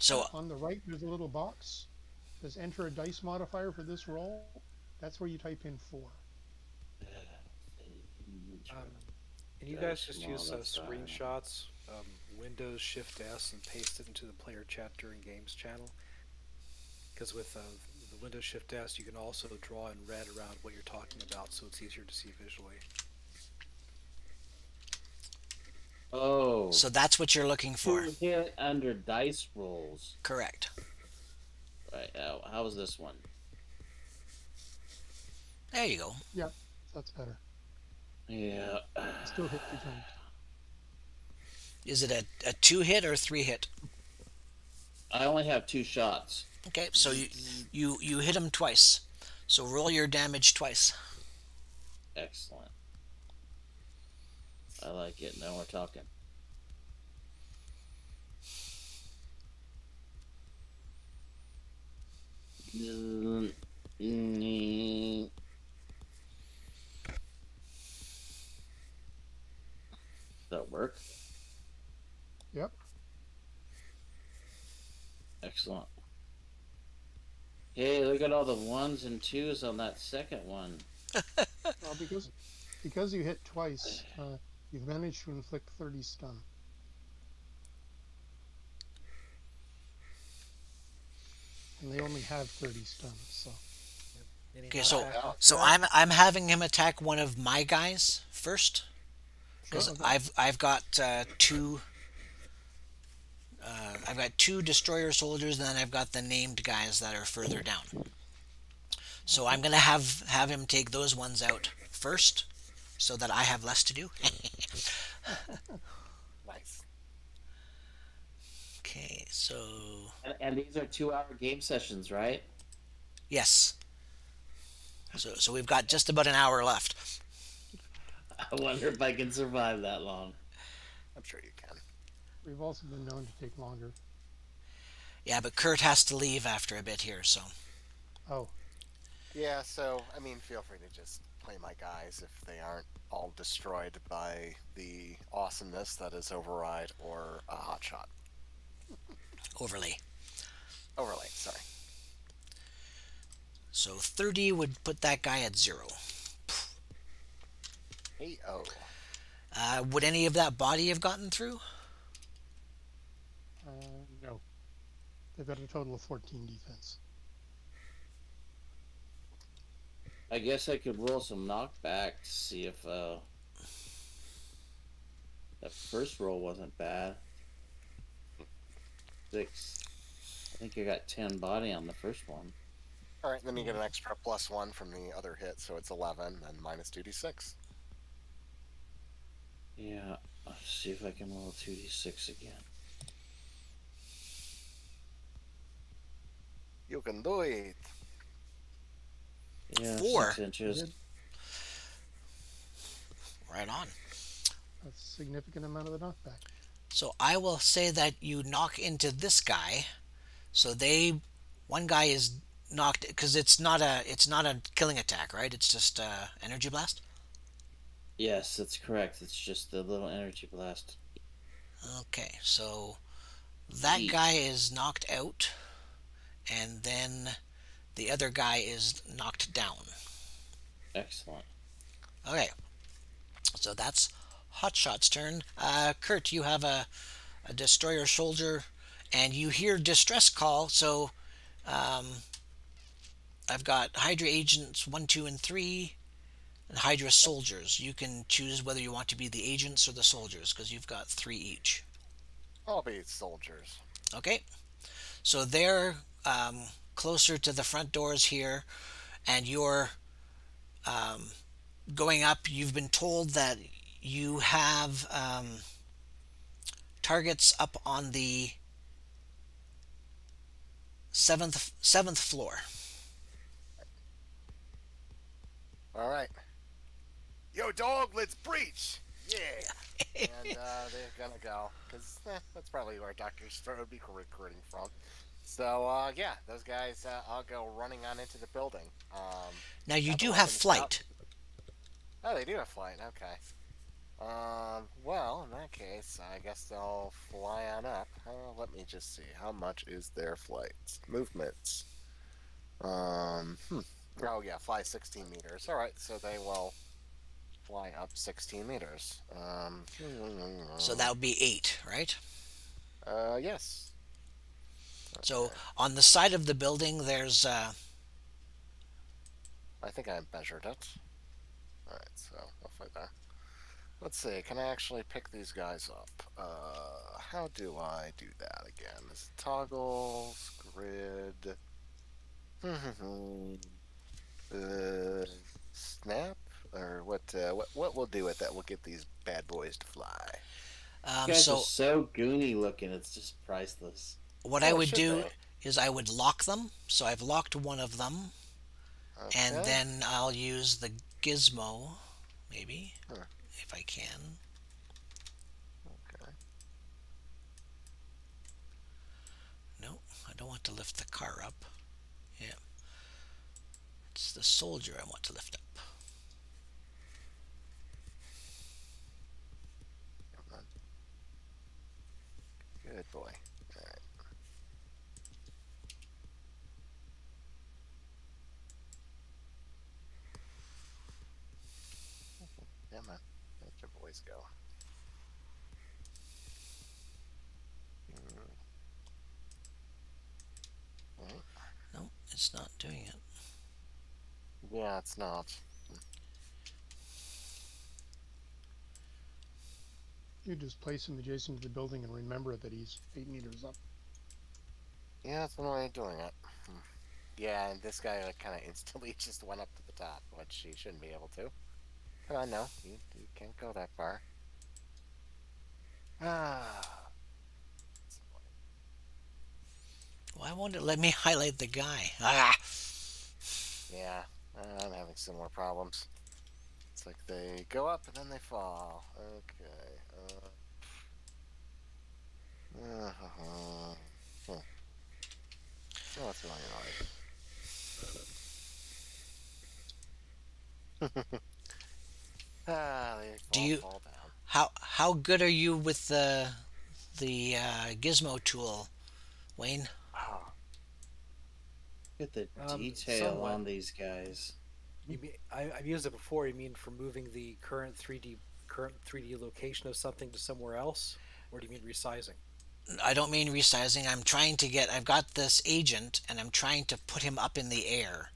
So On the right, there's a little box. Says enter a dice modifier for this roll. That's where you type in 4. Can you Yeah, guys just come use on, that's fine. screenshots, Windows Shift S, and paste it into the player chat during games channel? Because with the Windows Shift S, you can also draw in red around what you're talking about, so it's easier to see visually. Oh. so that's what you're looking for. To hit under dice rolls. Correct. Right. How's this one? There you go. Yeah, that's better. Yeah. Still hit 2 times. Is it a 2 hit or 3 hit? I only have 2 shots. Okay, so you hit him twice. So roll your damage twice. Excellent. I like it. Now we're talking. That work? Yep. Excellent. Hey, look at all the 1s and 2s on that second one. Well, because you hit twice, you've managed to inflict 30 stun. and they only have 30 stuns. So Any Okay, knockback off so that? I'm having him attack one of my guys first sure, because okay. I've got two. I've got two destroyer soldiers, and then I've got the named guys that are further down. So I'm gonna have him take those ones out first, so that I have less to do. Nice. Okay, so And these are 2-hour game sessions, right? yes, so we've got just about an hour left. I wonder if I can survive that long. I'm sure you can. We've also been known to take longer. Yeah, but Kurt has to leave after a bit here, so Oh, Yeah, so, I mean, feel free to just play my guys if they aren't all destroyed by the awesomeness that is Override or a Hotshot. overlay. Overlay, sorry. So 30 would put that guy at 0. Hey, oh. Would any of that body have gotten through? no. They've got a total of 14 defense. I guess I could roll some knockback to see if that first roll wasn't bad. 6. I think I got 10 body on the first one. Alright, then you get an extra +1 from the other hit, so it's 11, and minus 2d6. Yeah, let's see if I can roll 2d6 again. You can do it! Yeah, 4. 6 inches. Good. Right on. A significant amount of the knockback. So I will say that you knock into this guy. So one guy is knocked because it's not a killing attack, right? It's just energy blast. Yes, that's correct. It's just the little energy blast. Okay, so that Yeet. guy is knocked out, and then the other guy is knocked down. Excellent. Okay, so that's Hotshot's turn. Kurt, you have a destroyer soldier, and you hear distress call. So I've got Hydra agents 1, 2, and 3, and Hydra soldiers. You can choose whether you want to be the agents or the soldiers, because you've got 3 each. I'll be soldiers. Okay, so they're closer to the front doors here, and you're going up. You've been told that you have targets up on the seventh floor. Alright. Yo, dog, let's breach! Yeah! And they're gonna go, because that's probably where Dr. Stern would be recruiting from. So, yeah, those guys, I'll go running on into the building. Now you Got the do have weapons flight. Oh, they do have flight, okay. Well, in that case, I guess they'll fly on up. Let me just see. How much is their flight? Movements. Oh, yeah, fly 16 meters. Alright, so they will fly up 16 meters. So that would be 8, right? Yes. So on the side of the building, there's I think I measured it. Alright, so I'll fight there. Let's see, can I actually pick these guys up? How do I do that again? Is it toggles, grid, snap? Or what we'll do with that? We'll get these bad boys to fly. You guys so are so goony looking, it's just priceless. what Oh, I it would should do be. is I would lock them. So I've locked one of them, and Okay. then I'll use the gizmo, maybe, Huh. if I can. Okay. No, I don't want to lift the car up. Yeah. It's the soldier I want to lift up. Come on. Good boy. Alright. Yeah, man. Let your boys go. It's not doing it. Yeah, it's not. You just place him adjacent to the building and remember that he's 8 meters up. Yeah, that's one way of doing it. Yeah, and this guy like, kind of instantly just went up to the top, which he shouldn't be able to. But I know, you can't go that far. Ah. Why won't it let me highlight the guy? Ah! Yeah, I'm having similar problems. It's like they go up and then they fall. Okay. Oh, that's really annoying. They Do you fall down. how good are you with the gizmo tool, Wayne? Oh, Look at the detail somewhat. on these guys. You mean, I've used it before. You mean for moving the current 3D location of something to somewhere else, or do you mean resizing? I don't mean resizing. I'm trying to get. I've got this agent, and I'm trying to put him up in the air.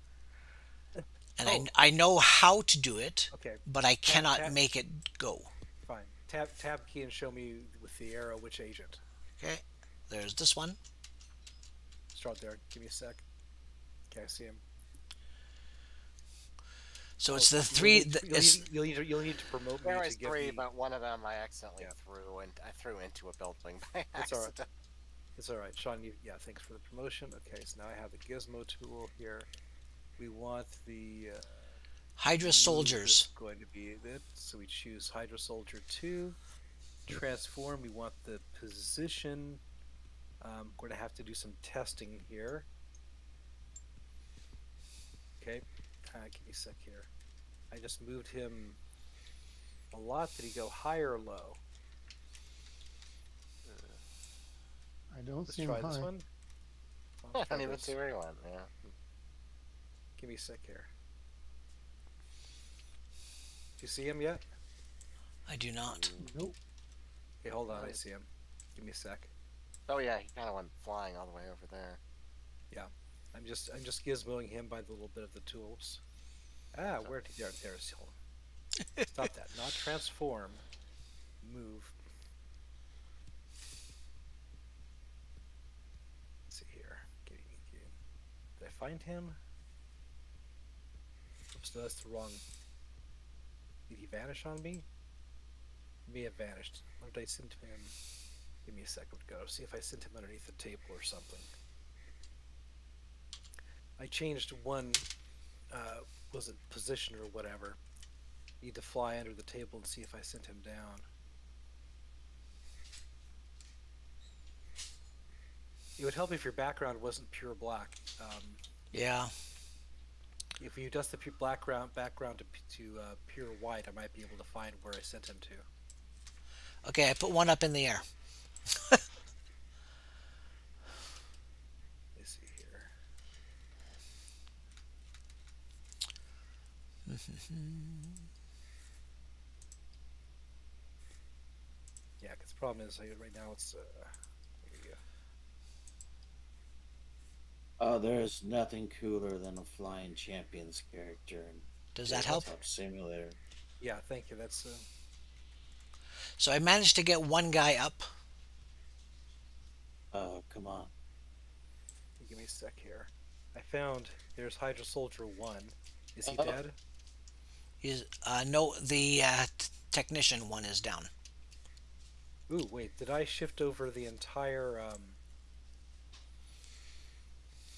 And Oh. I know how to do it, Okay, but I cannot tap. make it go. Fine. Tab key and show me with the arrow which agent. Okay, there's this one. Start there. Give me a sec. Okay, I see him. So it's the three. You'll need to promote me there to was give three, me. but one of them I accidentally Yeah. threw, and I threw into a building by It's all right. accident. It's all right, Sean. Yeah, thanks for the promotion. Okay, so now I have the gizmo tool here. We want the Hydra move soldiers. is going to be it. So we choose Hydra Soldier 2. Transform. We want the position. We're going to have to do some testing here. Okay, give me a sec here. I just moved him a lot. Did he go high or low? I don't Let's see him try high. this one. I I'll try don't even this. see where he went. Yeah. Give me a sec here. Do you see him yet? I do not. Nope. Okay, hold on. I see him. Give me a sec. Oh yeah, he kind of went flying all the way over there. I'm just gizmoing him by the little bit of the tools. Ah, where did there's hold on. Stop that. Not transform. Move. Let's see here. Did I find him? Oops, no, that's the wrong. Did he vanish on me? He may have vanished. Or did I send him? Give me a second to go. See if I sent him underneath the table or something. I changed one, was it position or whatever. Need to fly under the table and see if I sent him down. It would help if your background wasn't pure black. Yeah. If you adjust the pure background to pure white, I might be able to find where I sent him to. Okay, I put one up in the air. Let me see here. Yeah, because the problem is right now it's. Here we go. Oh, there's nothing cooler than a flying champions character in Does that help? Tabletop Simulator. Yeah, thank you. That's. So I managed to get one guy up. Oh, come on. Give me a sec here. I found there's Hydra Soldier 1. Is he Oh. dead? Is no, the technician one is down. Ooh, wait, did I shift over the entire,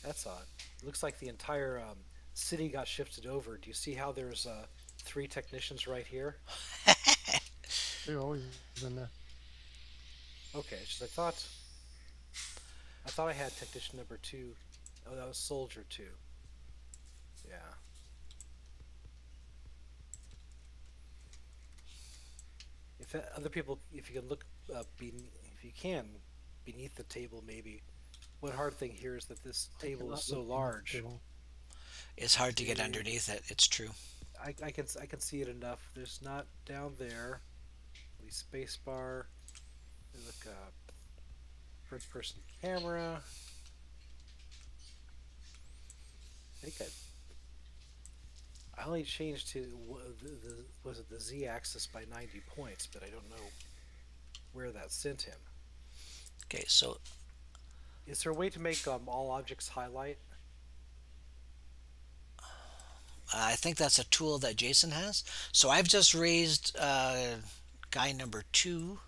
That's odd. Looks like the entire, city got shifted over. Do you see how there's, 3 technicians right here? They've always been there. Okay, it's just I thought I had technician number 2. Oh, that was soldier 2. Yeah. If other people, if you can look, if you can, beneath the table maybe. One hard thing here is that this table is so large. It's hard to get underneath it. It's true. I can see it enough. There's not down there. The space bar. Look up. First person camera. think I only changed to the was it the z-axis by 90 points, but I don't know where that sent him. Okay, so Is there a way to make all objects highlight? I think that's a tool that Jason has. So I've just raised guy number 2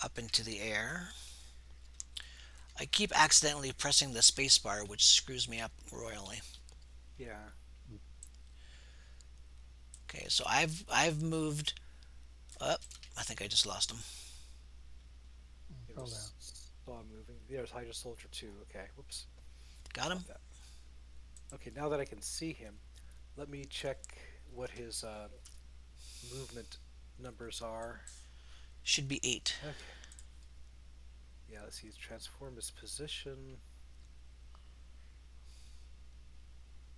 up into the air. I keep accidentally pressing the spacebar, which screws me up royally. Yeah. Okay, so I've moved up. I think I just lost him. It Fell down. saw him moving. There's Hydra Soldier 2. Okay, whoops. Got him? That. Okay, now that I can see him, let me check what his movement numbers are. Should be 8. Okay. Yeah, let's see. He's transformed his position.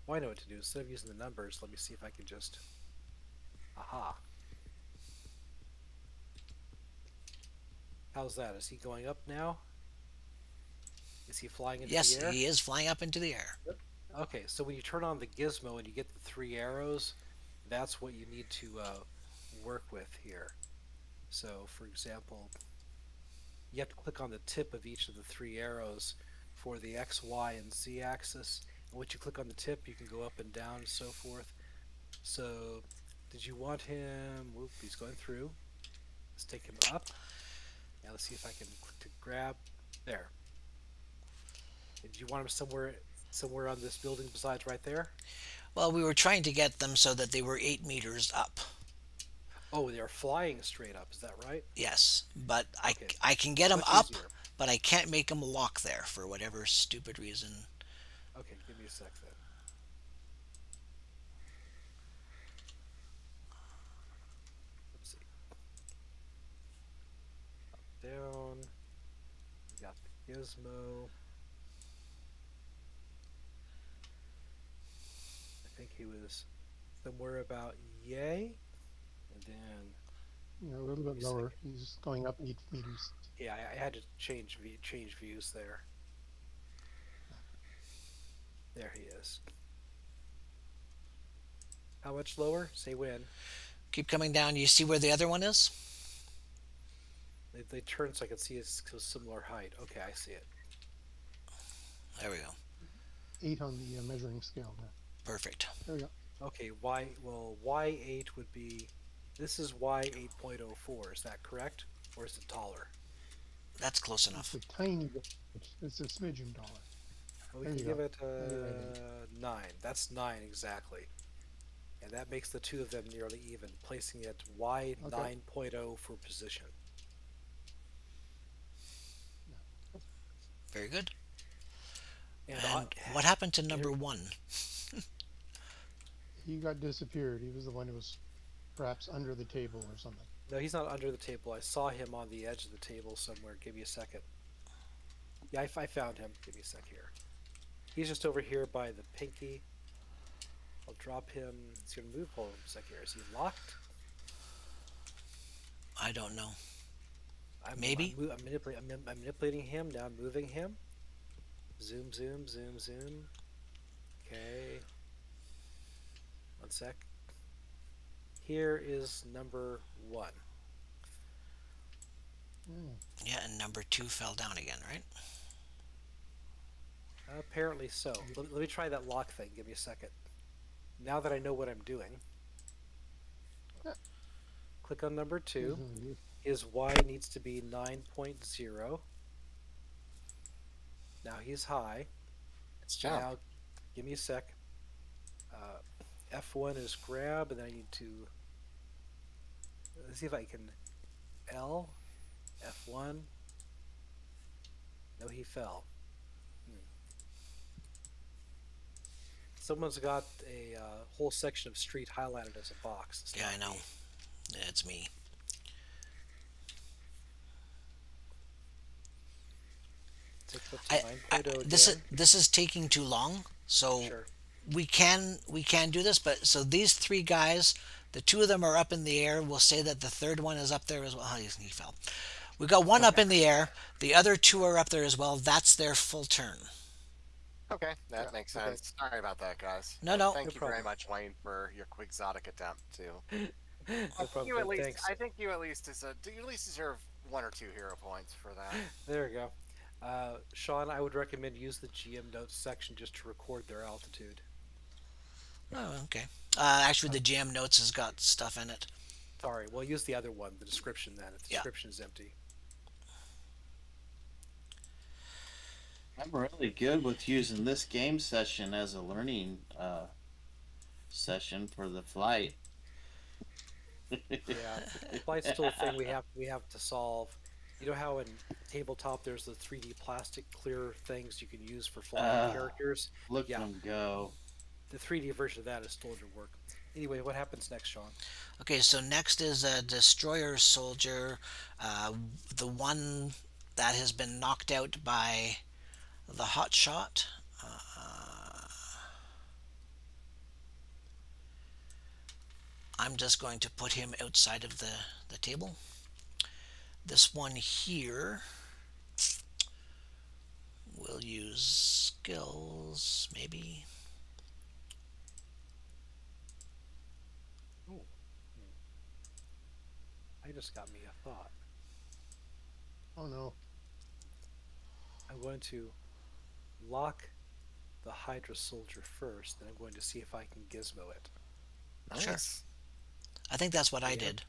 Well, I know what to do. Instead of using the numbers, let me see if I can just... Aha. How's that? Is he going up now? Is he flying into Yes, the air? he is flying up into the air. Okay, so when you turn on the gizmo and you get the 3 arrows, that's what you need to work with here. So, for example, you have to click on the tip of each of the 3 arrows for the X, Y, and Z axis. And once you click on the tip, you can go up and down and so forth. So, did you want him... Whoop, he's going through. Let's take him up. Now let's see if I can click to grab. There. Did you want him somewhere on this building besides right there? Well, we were trying to get them so that they were 8 meters up. Oh, they're flying straight up. Is that right? Yes, but Okay. I can get them Much up, easier. but I can't make them lock there for whatever stupid reason. Okay, give me a sec then. Let's see. Up, down. We got the gizmo. I think he was somewhere about yay. And then, A little bit lower. He's going up 8 meters. yeah, I had to change views there. There he is. How much lower? Say when. Keep coming down. You see where the other one is? They turn so I can see it's similar height. Okay, I see it. There we go. 8 on the measuring scale now. Perfect. There we go. Okay, Y8 would be, this is Y8.04, is that correct? Or is it taller? That's close enough. It's a tiny bit. It's a smidgen taller. We There can you give go. it There 9. That's 9 exactly. And that makes the two of them nearly even, placing it Y9.0 for position. Very good. And And what happened to number 1? He got disappeared. He was the one who was perhaps under the table or something. no, he's not under the table. I saw him on the edge of the table somewhere. Give me a second. Yeah, I found him. Give me a sec here. He's just over here by the pinky. I'll drop him. He's going to move. Hold on a sec here. Is he locked? I don't know. I'm, Maybe. I'm manipulating him. Now I'm moving him. Zoom, zoom, zoom, zoom. Okay. One sec. Here is number 1. Yeah, and number 2 fell down again, right? Apparently so. Let me try that lock thing. Give me a second. Now that I know what I'm doing, click on number 2. His Y needs to be 9.0. Now he's high. It's jump. Now, give me a sec. F1 is grab, and then I need to... Let's see if I can... L, F1. No, he fell. Someone's got a whole section of street highlighted as a box. It's Yeah, not I know. me. Yeah, it's me. Takes up to 9.0 This is taking too long, so Sure. we can do this. But so these 3 guys, the 2 of them are up in the air. We'll say that the third one is up there as well. Oh, he fell. We got one up in the air. The other 2 are up there as well. That's their full turn. Okay, Yeah. that makes Okay. sense. Sorry about that, guys. No, And no. No thank you very problem. much, Wayne, for your quixotic attempt too. I No think problem. you at least, Thanks. I think you at least you at least deserve one or two hero points for that. There we go. Sean, I would recommend use the GM notes section just to record their altitude. Oh, okay. Actually, the GM notes has got stuff in it. Sorry, we'll use the other one, the description then. If the Yeah. description is empty. I'm really good with using this game session as a learning session for the flight. Yeah, flight's still a thing we have to solve. You know how in tabletop there's the 3D plastic clear things you can use for flying characters? Look Yeah. at them go. The 3D version of that is still under work. Anyway, what happens next, Sean? Okay, so next is a destroyer soldier, the one that has been knocked out by the hot shot. I'm just going to put him outside of the table. This one here will use skills, maybe. Oh, I just got me a thought. Oh no. I'm going to lock the Hydra soldier first, then I'm going to see if I can gizmo it. Sure. Nice. I think that's what I Yeah. did.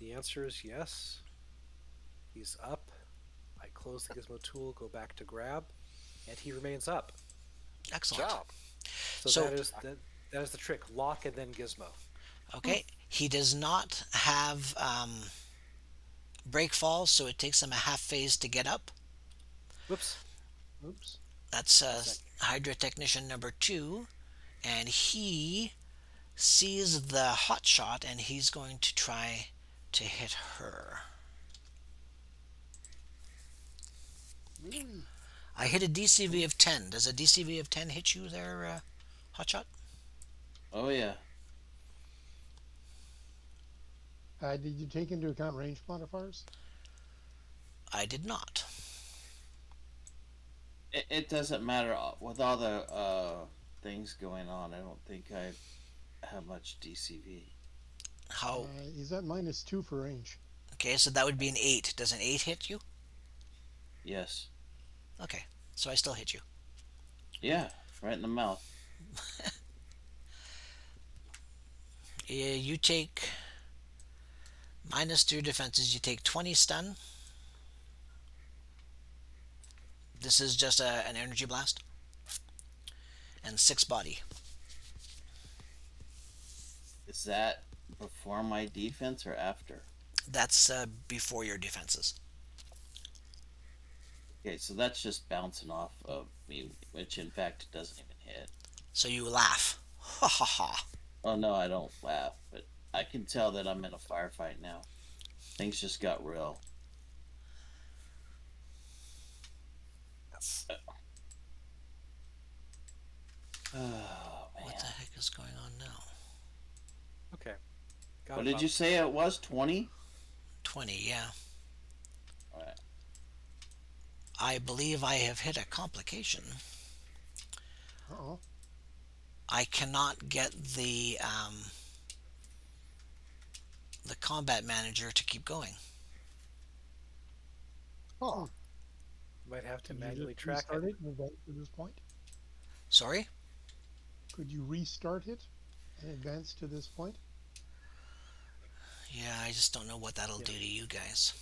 The answer is yes. He's up. I close the gizmo tool, go back to grab, and he remains up. Good Excellent. job. So, that is the trick. Lock and then gizmo. Okay, he does not have break fall, so it takes him a half phase to get up. Whoops. Oops. That's Hydra Technician number 2, and he sees the hot shot, and he's going to try to hit her. Really? I hit a DCV of 10. Does a DCV of 10 hit you there, hot shot? Oh yeah. Did you take into account range modifiers? I did not. It doesn't matter with all the things going on. I don't think I have much DCV. How? He's at -2 for range. Okay, so that would be an 8. Does an 8 hit you? Yes. Okay, so I still hit you. Yeah, right in the mouth. You take -3 defenses. You take 20 stun. This is just an energy blast. And 6 body. Is that before my defense or after? That's before your defenses. Okay, so that's just bouncing off of me, which in fact it doesn't even hit. So you laugh. Ha ha ha. Oh no, I don't laugh, but I can tell that I'm in a firefight now. Things just got real. Yes. Oh man. What the heck is going on now? Okay. Got What it, did Bob. you say it was? 20? 20, yeah. Alright. I believe I have hit a complication. Uh-oh. I cannot get the combat manager to keep going. Oh. Might have to Could you manually just track restart it. it and advance to this point? Sorry? Could you restart it and advance to this point? Yeah, I just don't know what that'll do to you guys.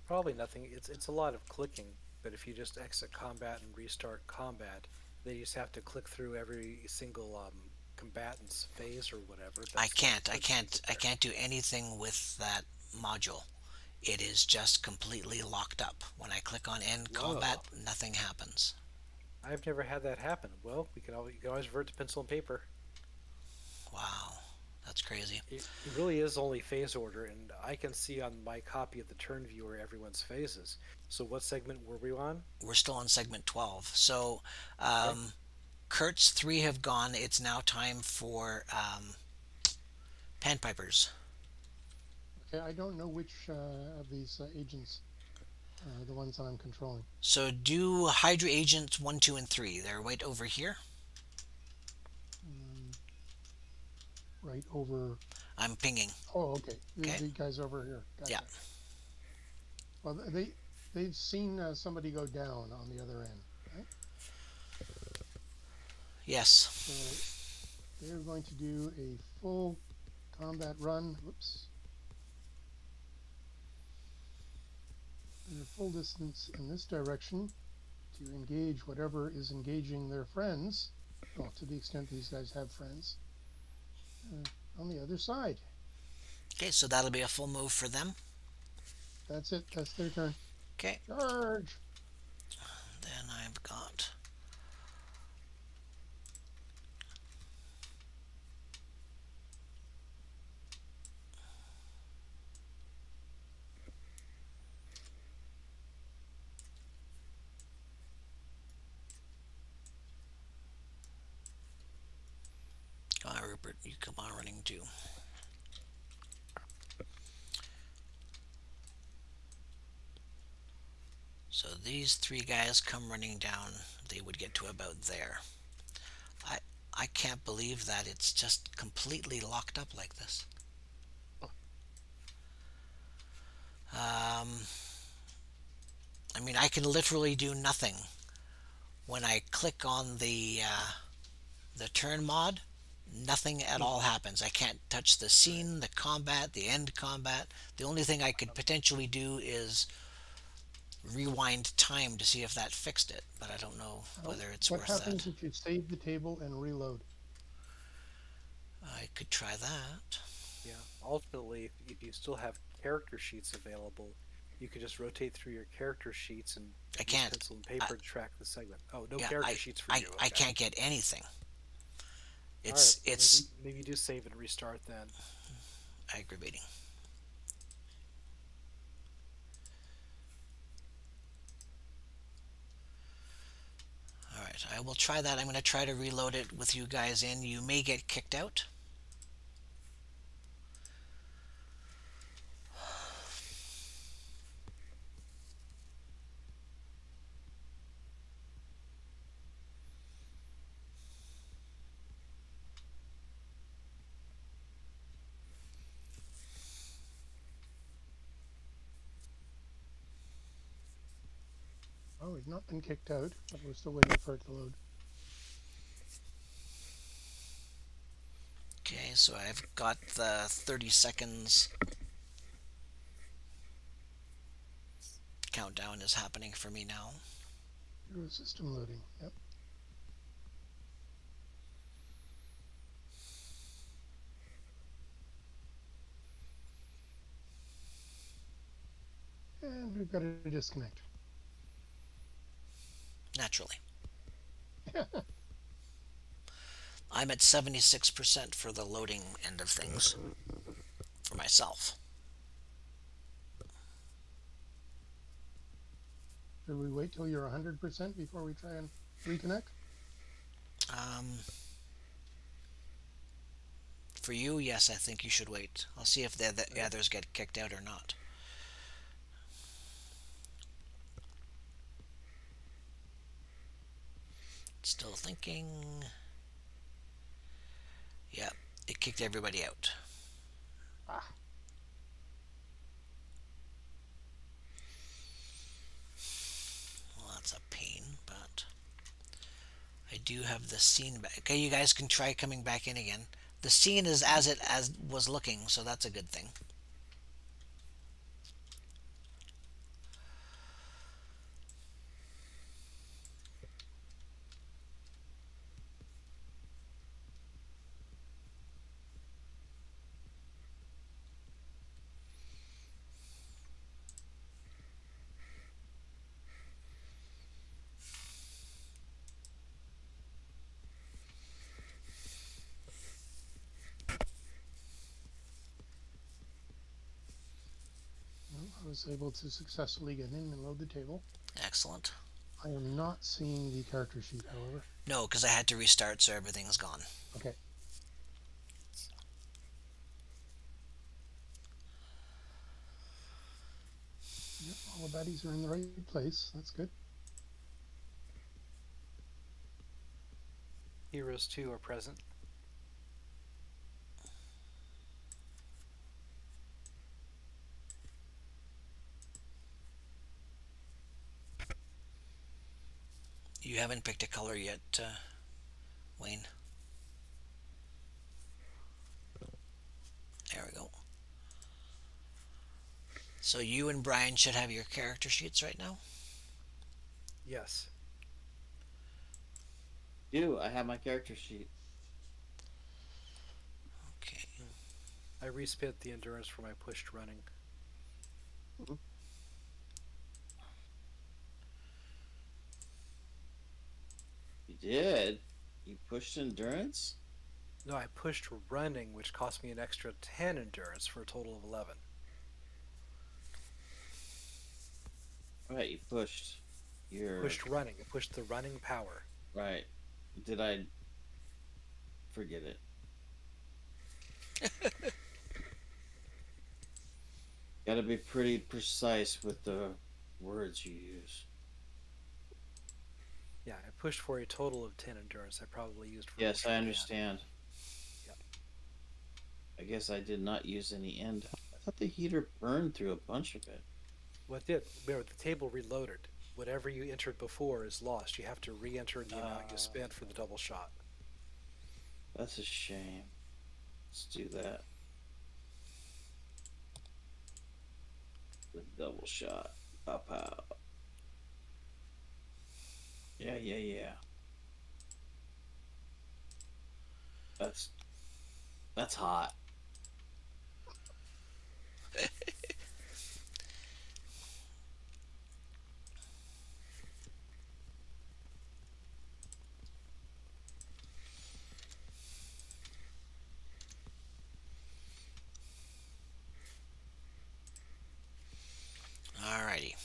Probably nothing. It's a lot of clicking, but if you just exit combat and restart combat, then you just have to click through every single combatant's phase or whatever. I That's can't there. do anything with that module. It is just completely locked up. When I click on end Whoa. combat, nothing happens. I've never had that happen. Well, you can always revert to pencil and paper. Wow, that's crazy. It really is only phase order, and I can see on my copy of the turn viewer everyone's phases. So what segment were we on? We're still on segment 12. So Kurt's 3 have gone. It's now time for Panpipers. Okay, I don't know which of these agents the ones that I'm controlling. So do Hydra agents 1, 2, and 3. They're right over here. Right over. I'm pinging. Oh, okay. Okay. The guys over here. Gotcha. Yeah. Well, they've seen somebody go down on the other end, right? Yes. So they're going to do a full combat run. Whoops. They're full distance in this direction to engage whatever is engaging their friends. Well, to the extent these guys have friends. On the other side. Okay, so that'll be a full move for them. That's it. That's their turn. Okay. Charge! Then I've got... Come on, Rupert, you come on running too. So these 3 guys come running down. They would get to about there. I can't believe that it's just completely locked up like this. I mean, I can literally do nothing. When I click on the turn mod, nothing at all happens. I can't touch the scene, the combat, the end combat. The only thing I could potentially do is rewind time to see if that fixed it, but I don't know whether it's worth that. What happens if you save the table and reload? I could try that. Yeah. Ultimately, if you still have character sheets available, you could just rotate through your character sheets and I can't. use pencil and paper to track the segment. Oh, no Yeah, character sheets for you. I Okay. can't get anything. All It's right, maybe do save and restart then. aggravating. Alright, I will try that. I'm going to try to reload it with you guys in. You may get kicked out. Oh, we've not been kicked out, but we're still waiting for it to load. Okay, so I've got the 30 seconds countdown is happening for me now. Hero system loading. Yep. And we've got a disconnect. Naturally. I'm at 76% for the loading end of things for myself. Should we wait till you're 100% before we try and reconnect? For you, yes, I think you should wait. I'll see if the others get kicked out or not. Still thinking. Yeah, it kicked everybody out. Ah. Well, that's a pain, but I do have the scene back. Okay, you guys can try coming back in again. The scene is as it was looking, so that's a good thing. I was able to successfully get in and load the table. Excellent. I am not seeing the character sheet, however. No, because I had to restart, so everything's gone. Okay. Yep, All the baddies are in the right place. That's good. Heroes 2 are present. You haven't picked a color yet, Wayne. There we go. So you and Brian should have your character sheets right now. Yes. I have my character sheet. Okay. I respit the endurance for my pushed running. You did? You pushed endurance? No, I pushed running, which cost me an extra 10 endurance for a total of 11. Right, you pushed your... Pushed running. I pushed the running power. Right. Did I... Forget it. Gotta be pretty precise with the words you use. Yeah, I pushed for a total of 10 endurance. I probably used for... Yes, I understand. Yep. I guess I did not use any end. I thought the heater burned through a bunch of it. What did? Remember, the table reloaded. Whatever you entered before is lost. You have to re-enter the amount you spent for the double shot. That's a shame. Let's do that. The double shot. Pop out. Yeah. That's hot. Alrighty.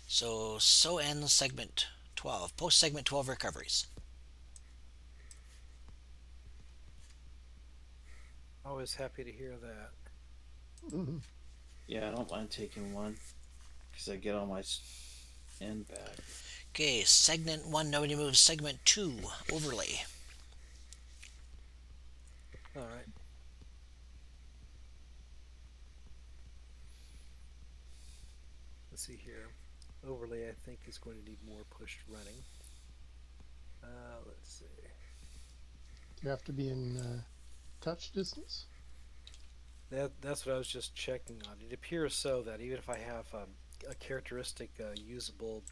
So ends segment 12. Post segment 12 recoveries. Always happy to hear that. Mm-hmm. Yeah, I don't mind taking one. Because I get all my end back. Okay, segment 1, nobody moves. Segment 2, overlay. Alright. Let's see here. Overlay, I think, is going to need more pushed running. Let's see. Do you have to be in touch distance? That's what I was just checking on. It appears so that even if I have a characteristic usable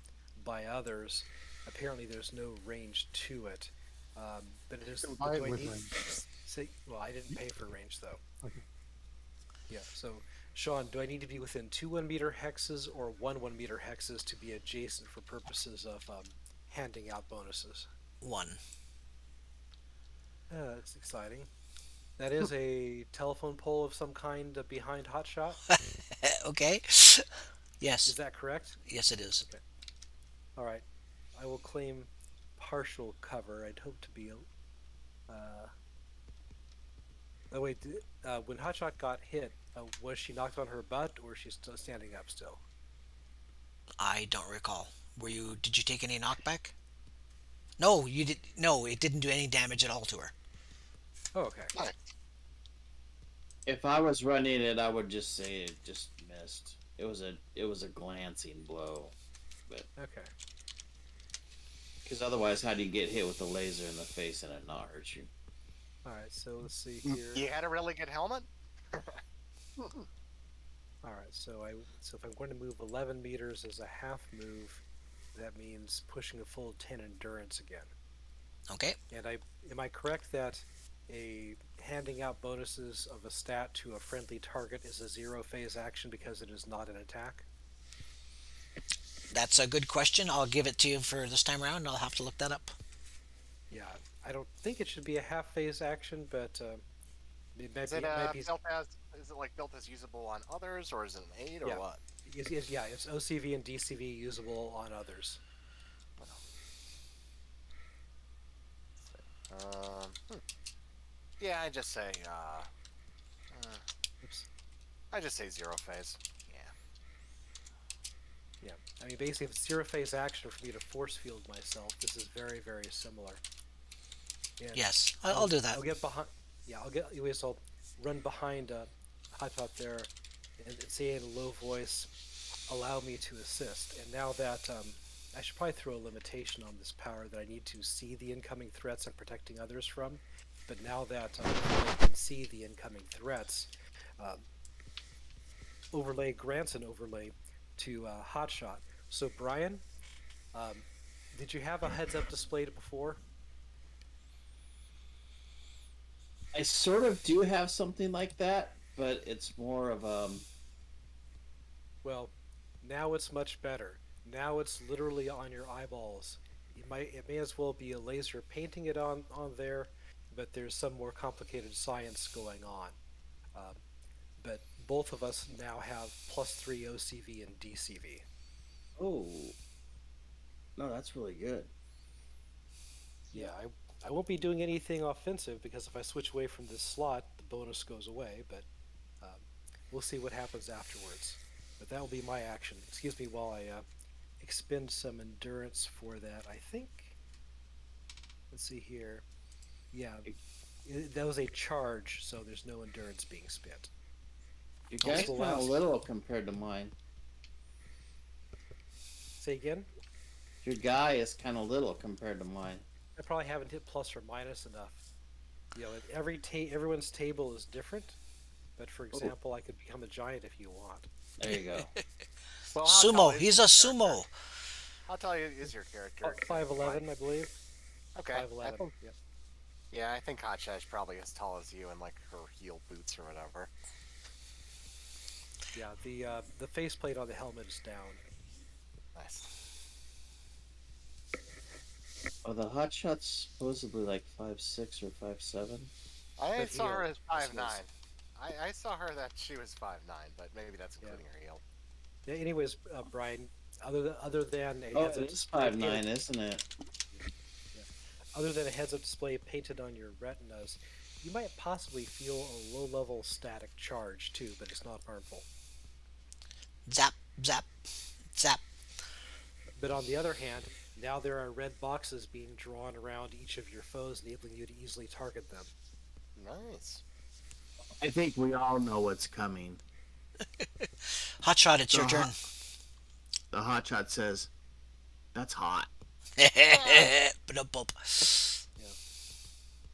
by others, apparently there's no range to it. But it is. You can buy it with range. Say, well, I didn't pay for range though. Okay. Yeah. So, Sean, do I need to be within 2 1-meter hexes or 1 1-meter hexes to be adjacent for purposes of handing out bonuses? 1. That's exciting. That is a telephone pole of some kind behind Hotshot. Okay. Yes. Is that correct? Yes, it is. Okay. All right. I will claim partial cover. I'd hope to be. Oh wait. When Hotshot got hit, was she knocked on her butt, or is she still standing up still? I don't recall. Did you take any knockback? No, you did. No, it didn't do any damage at all to her. Oh, okay. Nice. If I was running it, I would just say it just missed. It was a glancing blow, but Okay. because otherwise, how do you get hit with a laser in the face and it not hurt you? All right. So let's see here. You had a really good helmet? All right. So if I'm going to move 11 meters as a half move, that means pushing a full 10 endurance again. Okay. And am I correct that a handing out bonuses of a stat to a friendly target is a 0 phase action because it is not an attack? That's a good question. I'll give it to you for this time around. I'll have to look that up. Yeah, I don't think it should be a half phase action, but it might Is be. it It might be is it like built as usable on others, or is it an 8 or Yeah. what? yeah, it's OCV and DCV usable on others. Yeah, I just say Oops. I just say 0 phase. Yeah. Yeah, I mean, basically, if it's zero phase action for me to force field myself, this is very, very similar. And Yes, I'll do that. I'll get behind. Yeah, anyways, I'll run behind Hot Top there, and say in a low voice, "Allow me to assist." And now that I should probably throw a limitation on this power that I need to see the incoming threats I'm protecting others from. But now that I can see the incoming threats, overlay grants an overlay to Hotshot. So Brian, did you have a heads-up display before? I sort of do have something like that, but it's more of Well, now it's much better. Now it's literally on your eyeballs. It may as well be a laser painting it on there, but there's some more complicated science going on. But both of us now have +3 OCV and DCV. oh, no, that's really good. Yeah, I won't be doing anything offensive because if I switch away from this slot, the bonus goes away, but we'll see what happens afterwards. But that will be my action. Excuse me while I expend some endurance for that. I think, let's see here. Yeah, that was a charge, so there's no endurance being spent. Your guy's kind of little compared to mine. Say again? Your guy is kind of little compared to mine. I probably haven't hit plus or minus enough. You know, everyone's table is different, but for example, I could become a giant if you want. There you go. Well, Sumo. He's a sumo. How tall is your character? 5'11", I believe. Okay. 5'11". Yeah. Yeah, I think Hotshot is probably as tall as you in like her heel boots or whatever. Yeah. The faceplate on the helmet is down. Nice. Oh, the Hotshot's supposedly like 5'6" or 5'7". I But saw her heel, as this 5'9". I saw her that she was 5'9", but maybe that's including her heel. Yeah, anyways, Brian, other than a Oh, heads-up it is display 5'9", isn't it? other than a heads-up display painted on your retinas, you might possibly feel a low-level static charge too, but it's not harmful. Zap, zap, zap. But on the other hand, now there are red boxes being drawn around each of your foes, enabling you to easily target them. Nice. I think we all know what's coming. Hotshot, it's your turn. The Hotshot says, "That's hot." Ba-dum-bum.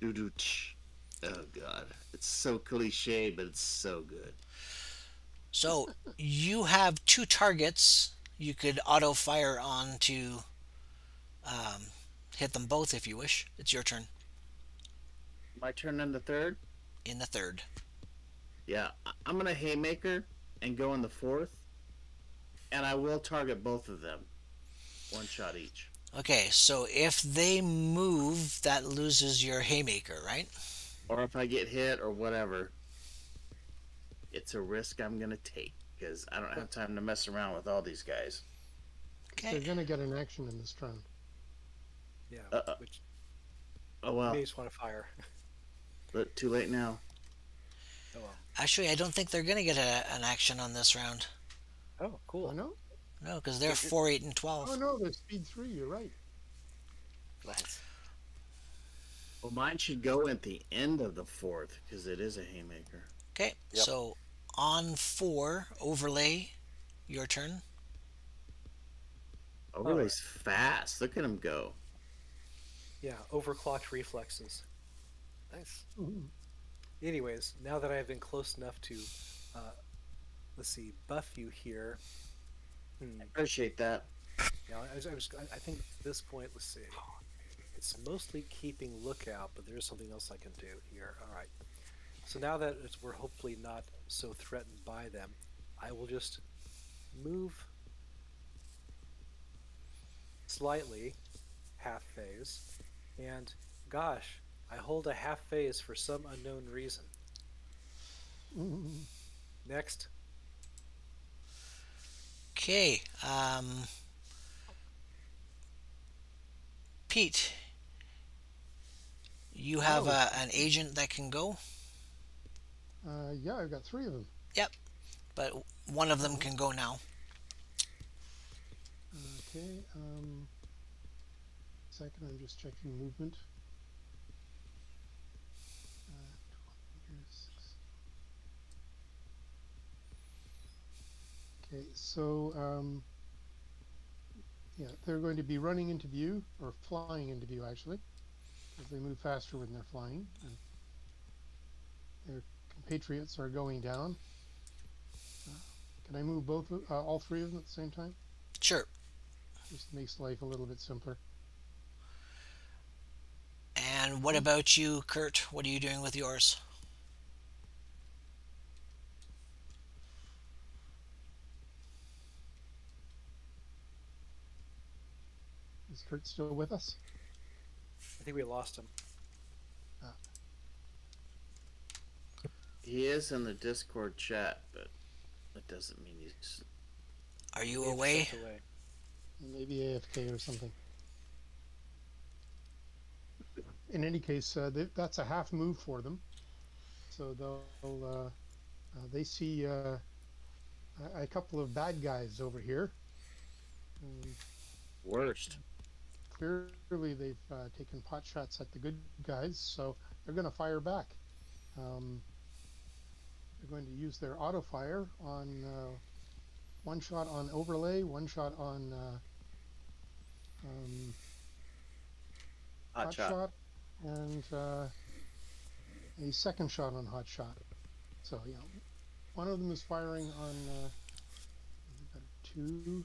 Doo-doo-tsh. Oh God, it's so cliche, but it's so good. So you have 2 targets you could auto fire on to hit them both if you wish. It's your turn My turn in the third. in the third. Yeah, I'm gonna haymaker and go in the fourth, and I will target both of them. 1 shot each. Okay, so if they move, that loses your haymaker, right? Or if I get hit or whatever, it's a risk I'm gonna take because I don't have time to mess around with all these guys. They're Okay. going to get an action in this turn. Yeah, which Oh you well, may just want to fire. but too late now. Oh well. Actually, I don't think they're going to get an action on this round. Oh, cool. Oh, no? No, because they're 4, 8, and 12. Oh, no, they're speed 3. You're right. Nice. Well, mine should go at the end of the fourth because it is a haymaker. Okay, Yep. so on 4, overlay, your turn. Overlay's fast. Look at him go. Yeah, overclocked reflexes. Nice. Mhm. Anyways, now that I've been close enough to, let's see, buff you here. Appreciate that. Yeah, I think at this point, let's see. It's mostly keeping lookout, but there's something else I can do here. All right. So now that we're hopefully not so threatened by them, I will just move slightly, half phase, and gosh, I hold a half phase for some unknown reason. Mhm. Next. Okay, Pete, you have Oh. an agent that can go, Yeah, I've got 3 of them. but one of them can go now. Okay. Second, I'm just checking movement. Uh, 12 meters, 6. Okay, so yeah, they're going to be running into view or flying into view actually, because they move faster when they're flying. And their compatriots are going down. Can I move all three of them at the same time? Sure. Just makes life a little bit simpler. And what about you, Kurt? What are you doing with yours? Is Kurt still with us? I think we lost him. He is in the Discord chat, but that doesn't mean he's. Are you He's away? sent away. Maybe AFK or something. In any case, that's a half move for them. So they see a couple of bad guys over here. Worst. Clearly, they've taken pot shots at the good guys, so they're going to fire back. They're going to use their auto fire on one shot on overlay, one shot on Hot shot. and a second shot on hot shot. So yeah, one of them is firing on two.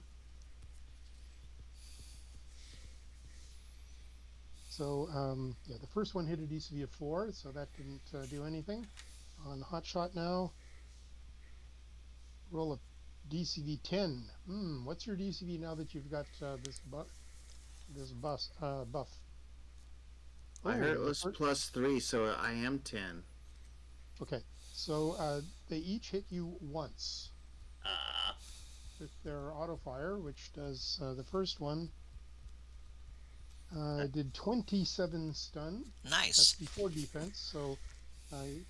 So yeah, the first one hit a DCV of 4, so that didn't do anything. On hot shot now, roll a DCV 10. What's your DCV now that you've got this buff? I heard it Oh, was +3, so I am 10. Okay, so they each hit you once with their auto fire, which does the first one did 27 stun. Nice. That's before defense, so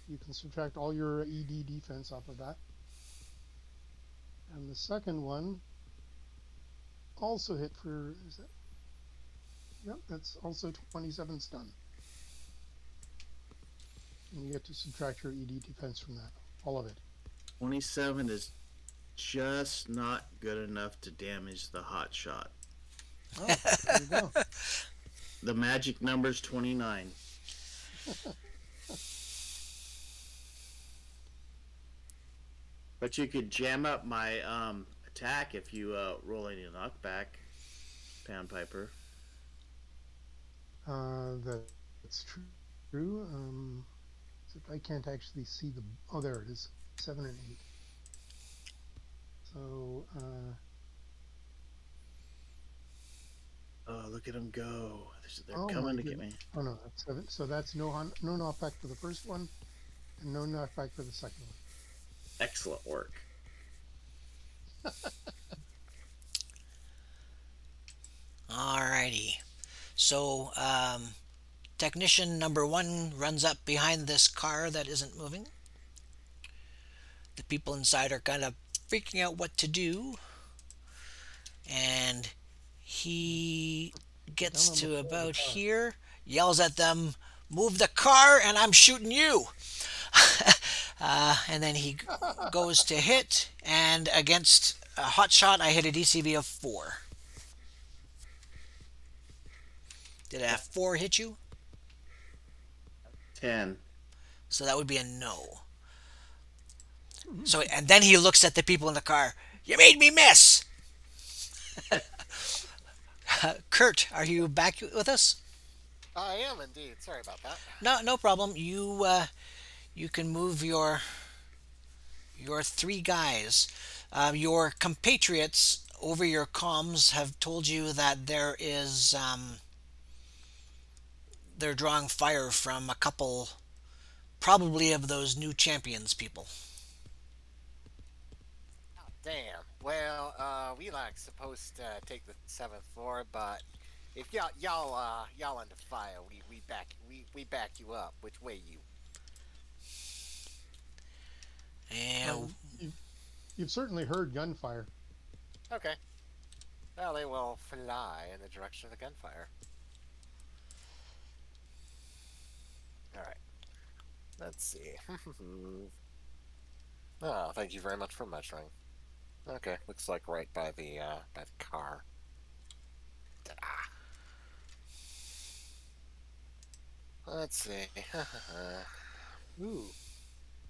you can subtract all your ED defense off of that. And the second one also hit for, is that? Yep, that's also 27 stun. And you get to subtract your ED defense from that, all of it. 27 is just not good enough to damage the hot shot. Oh, there you go. The magic number's 29. But you could jam up my attack if you roll any knockback, Pound Piper. That's true. Except I can't actually see the. Oh, there it is. 7 and 8. So. Oh, look at them go! They're Oh, coming my to get me. goodness. Oh no, that's 7. So that's no knockback for the first one, and no knockback for the second one. Excellent work. Alrighty. So, technician number 1 runs up behind this car that isn't moving. The people inside are kind of freaking out what to do. And he gets to about here, yells at them, "Move the car and I'm shooting you." And then he goes to hit, and against a hot shot, I hit a DCV of 4. Did a 4 hit you? 10. So that would be a no. So, and then he looks at the people in the car. "You made me miss." Kurt, are you back with us? I am indeed. Sorry about that. No problem. You can move your 3 guys. Your compatriots over your comms have told you that there is they're drawing fire from a couple, probably of those new champions people. Oh, damn. Well, we like supposed to take the 7th floor, but if y'all under fire, we back you up. Which way you? And You've certainly heard gunfire. Okay. Well, they will fly in the direction of the gunfire. Alright. Let's see. Oh, thank you very much for measuring. Okay, looks like right by the car. Ta-da. Let's see. Ooh.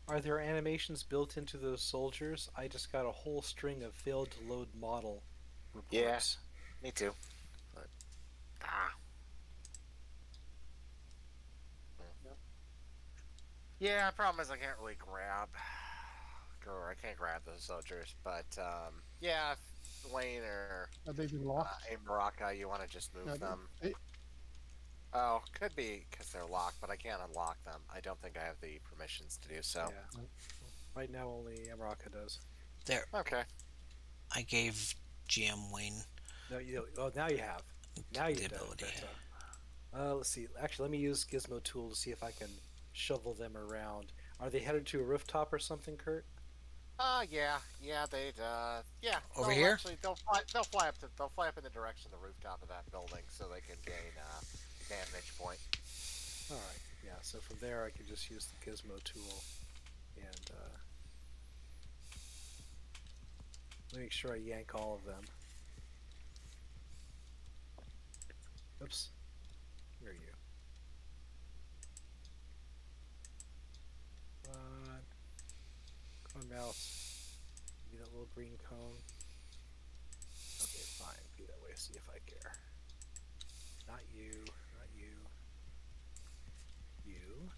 Are there animations built into those soldiers? I just got a whole string of failed to load model reports. Me too. But, ah. Yeah, problem is I can't really grab, or I can't grab those soldiers. But yeah, if Wayne or Have they been locked? Amaraka, you want to just move them? Oh, could be because they're locked, but I can't unlock them. I don't think I have the permissions to do so. Yeah. Right now, only Amaraka does. There, Okay. I gave GM Wayne No, oh, now you have. Now you the do. ability. Let's see. Actually, let me use Gizmo Tool to see if I can shovel them around. Are they headed to a rooftop or something, Kurt? Yeah, they'd, yeah. Over no, here? Actually, they'll fly up in the direction of the rooftop of that building, so they can gain vantage point. All right. Yeah. So from there, I can just use the Gizmo Tool and make sure I yank all of them. Oops. Where are you? Come on, mouse. Give me that little green cone. Okay, fine. Be that way. See if I care. Not you. Not you. You.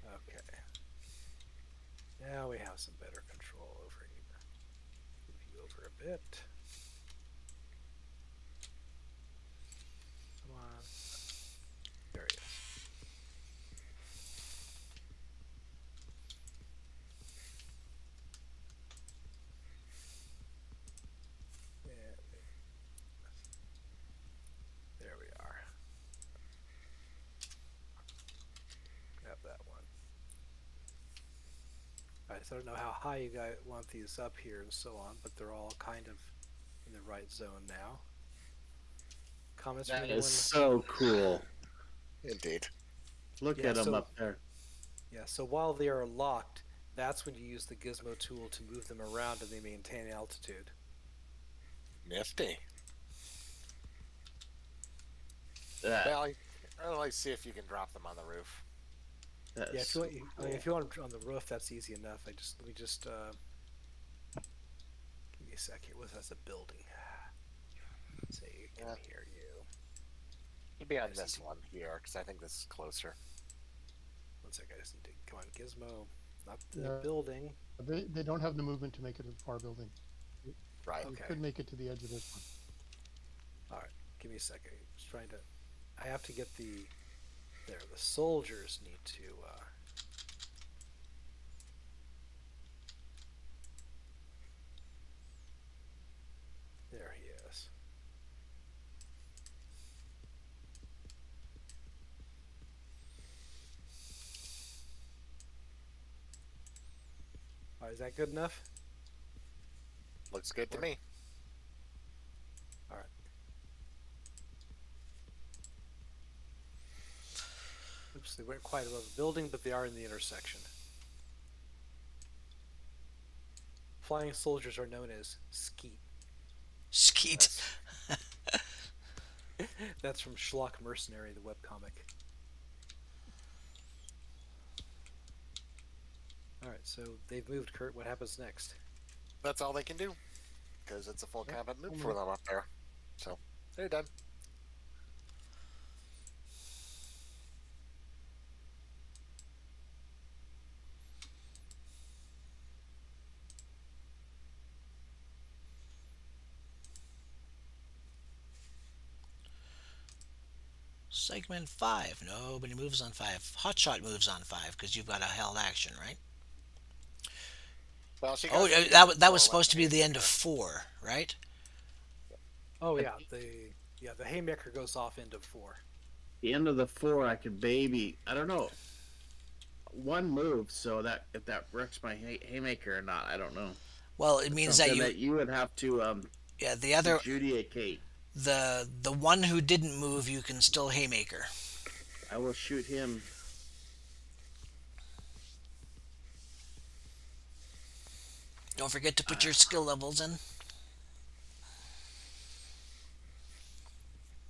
Okay. Now we have some better control over here. Move you over a bit. Come on. There he is. There we are. Grab that one. Alright, so I don't know how high you guys want these up here and so on, but they're all kind of in the right zone now. Comments from That anyone? is so cool. Indeed. Look Yeah, at them so- up there. Yeah, so while they are locked, that's when you use the gizmo tool to move them around and they maintain altitude. Nifty. That, Well, I'll like see if you can drop them on the roof. that Yeah, is if you, so want, I mean, cool. if you want them on the roof, that's easy enough. Let me just give me a second. That's a building. Say, come Yeah. here, you. You'd be on Yes, this indeed. one here, because I think this is closer. One second, I just need to come on, Gizmo. Not the Yeah. building. They don't have the movement to make it to the far building. Right. They Okay. could make it to the edge of this one. All right, give me a second. Just trying to. I have to get the. There, the soldiers need to. There he is. All right, is that good enough? Looks good to me. All right. Oops, they weren't quite above the building, but they are in the intersection. Flying soldiers are known as skeet. Skeet. That's from Schlock Mercenary, the webcomic. Alright, so they've moved, Kurt. What happens next? That's all they can do, because it's a full Yep. combat move for them up there. So they're done. Segment 5. Nobody moves on 5. Hotshot moves on 5 because you've got a held action, right? Well, she Oh, goes that was forward supposed to be the with end of her. 4, right? Oh yeah, the haymaker goes off into 4. The end of the 4, I could maybe, I don't know, one move. So that if that wrecks my haymaker or not, I don't know. Well, it means that Something you, that you would have to yeah, the other, adjudicate. the one who didn't move, you can still haymaker. I will shoot him. Don't forget to put your skill levels in.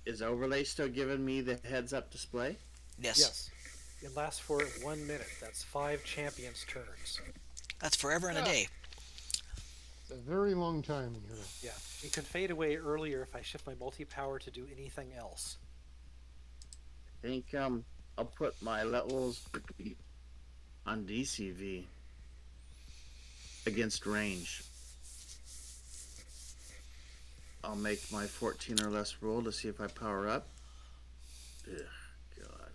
Is overlay still giving me the heads up display? Yes. Yes. It lasts for 1 minute. That's 5 champions' turns. That's forever and a Yeah. day. It's a very long time in here. Yeah. It can fade away earlier if I shift my multi-power to do anything else. I think I'll put my levels on DCV against range. I'll make my 14 or less roll to see if I power up. Ugh, God.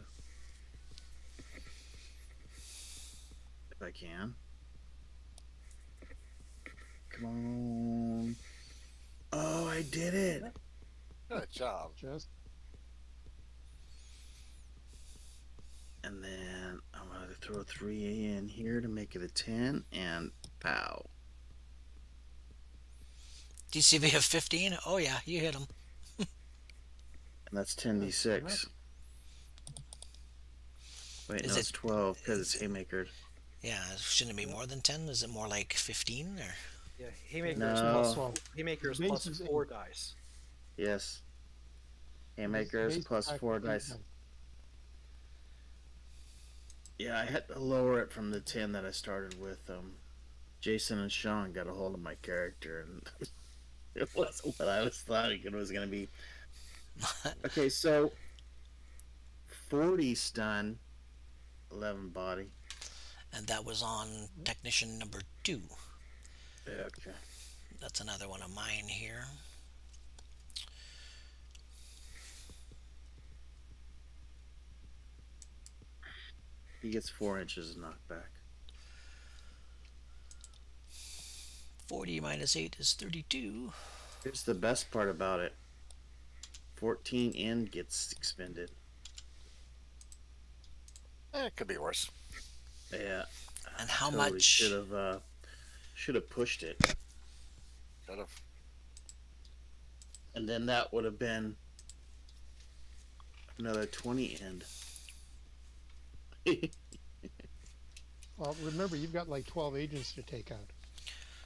If I can. Come on. Oh, I did it. Good job. Just And then I'm going to throw 3 in here to make it a 10 and pow. DCV of 15. Oh yeah, you hit him. And that's 10d6. Wait, Is no, it's it- 12 because it's haymakered. Yeah, shouldn't it be more than 10? Is it more like 15 or? Yeah. Haymaker No. is plus, Well, Haymaker is base plus is 4 8. dice. Yes. Haymakers base plus attack 4 is dice. 8. Yeah, I had to lower it from the 10 that I started with. Jason and Sean got a hold of my character, and it wasn't what I was thinking it was going to be. Okay, so 40 stun, 11 body. And that was on technician number 2. Okay. That's another one of mine here. He gets 4 inches of knockback. 40 minus 8 is 32. Here's the best part about it. 14 in gets expended. It could be worse. Yeah. And how Totally much? should have pushed it. Could have. And then that would have been another 20 end. Well, remember, you've got like 12 agents to take out.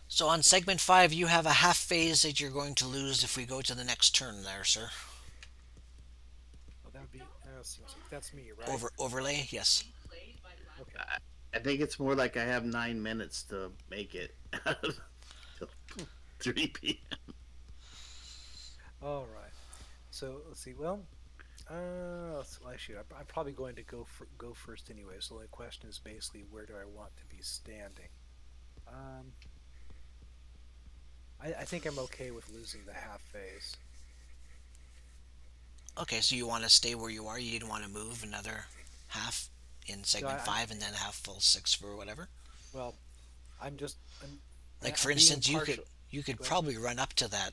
So on segment 5, you have a half phase that you're going to lose if we go to the next turn there, sir. Oh, that would be. That's me, right? Overlay, yes. Okay. I think it's more like I have 9 minutes to make it. Till 3 p.m. All right. So let's see. Well, actually, I'm probably going to go first anyway. So the question is basically, where do I want to be standing? I think I'm okay with losing the half phase. Okay, so you want to stay where you are. You didn't want to move another half in segment I- 5 and then half full 6 for whatever. Well, I'm Like for being instance, partial- you could Go ahead. probably run up to that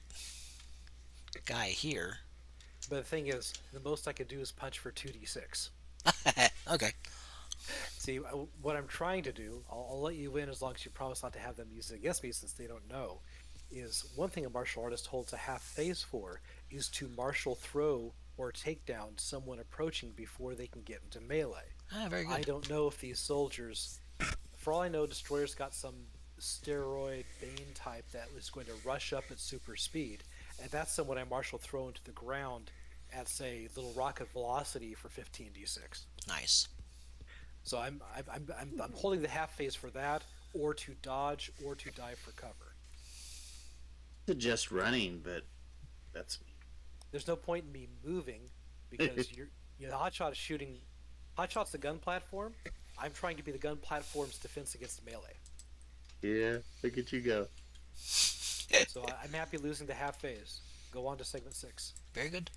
guy here. But the thing is, the most I could do is punch for 2d6. Okay. See, what I'm trying to do, I'll let you in as long as you promise not to have them use it against me since they don't know, is one thing a martial artist holds a half phase for is to martial throw or take down someone approaching before they can get into melee. Ah, very I good. don't know if these soldiers, for all I know, Destroyer's got some steroid Bane type that is going to rush up at super speed, and that's someone I martial throw into the ground at, say, little rocket velocity for 15d6. Nice. So I'm holding the half phase for that, or to dodge, or to dive for cover. Just running, but that's me. There's no point in me moving because Hotshot is shooting. Hotshot's the gun platform. I'm trying to be the gun platform's defense against melee. Yeah, look at you go. So I'm happy losing the half phase. Go on to segment 6. Very good.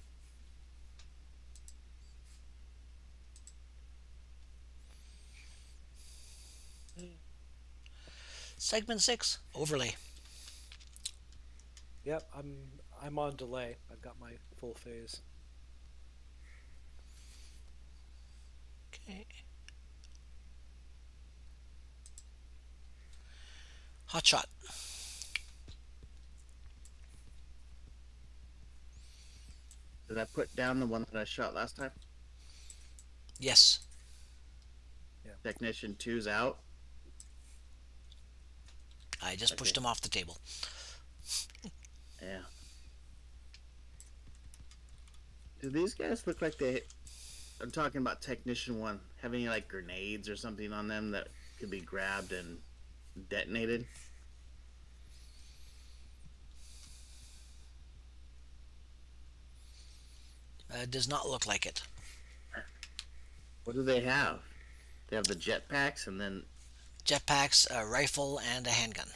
Segment 6, overlay. Yep, I'm on delay. I've got my full phase. Okay. Hotshot. Did I put down the one that I shot last time? Yes. Technician two's out. I just pushed Okay. him off the table. Yeah. Do these guys look like they? I'm talking about Technician one. Have any like grenades or something on them that could be grabbed and detonated? Does not look like it. What do they have? They have the jetpacks and then Jetpacks, a rifle, and a handgun.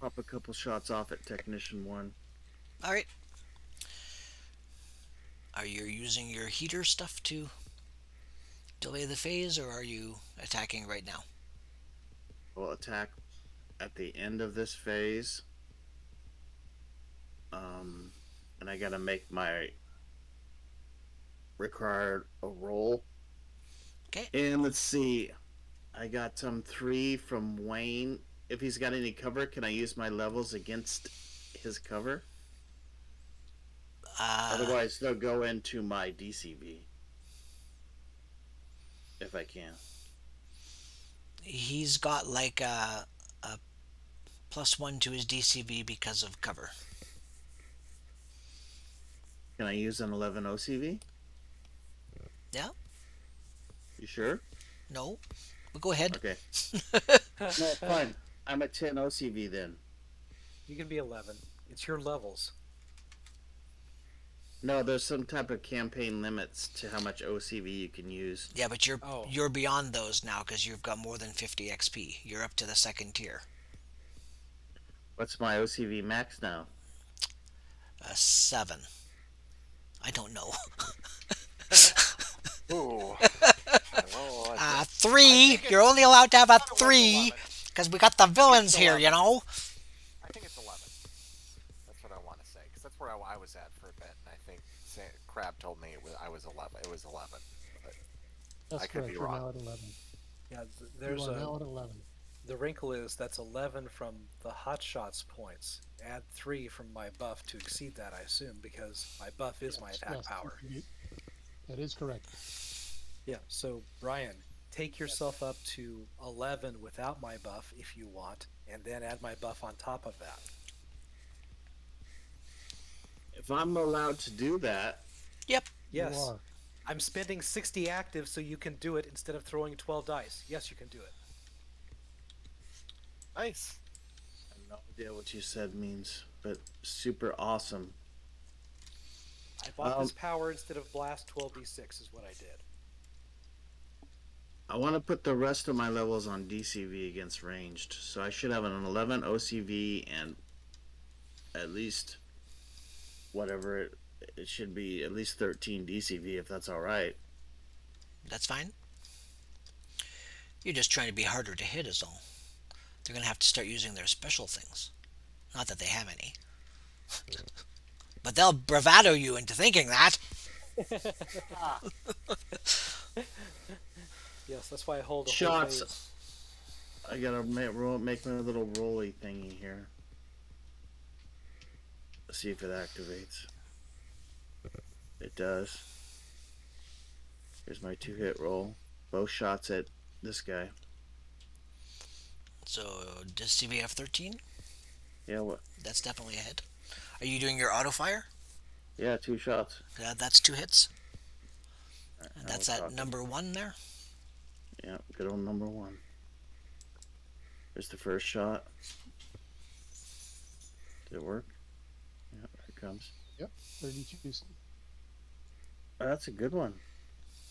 pop a couple shots off at Technician one. All right. Are you using your heater stuff to delay the phase, or are you attacking right now? We'll attack at the end of this phase. And I gotta make my required a roll. Okay. And let's see. I got 3 from Wayne. If he's got any cover, can I use my levels against his cover? Otherwise, they'll go into my DCV. If I can. He's got like a +1 to his DCV because of cover. Can I use an 11 OCV? Yeah? You sure? No? Well, go ahead. Okay. No, fine. I'm at 10 OCV then. You can be 11. It's your levels. No, there's some type of campaign limits to how much OCV you can use. Yeah, but Oh. you're beyond those now because you've got more than 50 XP. You're up to the 2nd tier. What's my OCV max now? 7. I don't know. Ooh. Well, 3. You're only allowed to have a I thought it was 3 11. because we got the villains here, you know. I think it's 11. That's what I want to say, because that's where I was at for a bit, and I think Crab told me I was 11. It was 11. But That's I could correct. be We're wrong. now at 11. Yeah, You are now at 11. the wrinkle is that's 11 from the hot shots points. Add 3 from my buff to exceed that, I assume, because my buff is my attack Yes, power. that is correct. Yeah, so Brian, take yourself up to 11 without my buff if you want, and then add my buff on top of that. If I'm allowed to do that, Yep. Yes. You are. I'm spending 60 active so you can do it instead of throwing 12 dice. Yes, you can do it. Nice. I have no idea what you said means, but super awesome. I bought this power instead of blast 12d6 is what I did. I want to put the rest of my levels on DCV against ranged, so I should have an 11 OCV and at least whatever it should be, at least 13 DCV if that's all right. That's fine. You're just trying to be harder to hit is all. They're going to have to start using their special things. Not that they have any. But they'll bravado you into thinking that. Yes, that's why I hold a Shots. whole phase. I gotta make my little rolly thingy here. Let's see if it activates. It does. Here's my 2-hit roll. Both shots at this guy. So, does CV have 13? Yeah, what? That's definitely a hit. Are you doing your auto fire? Yeah, 2 shots. That's 2 hits. Alright, And now that's we're at talking. number 1 there. Yeah, good old number 1. Here's the first shot. Did it work? Yeah, there it comes. 32. Oh, that's a good one.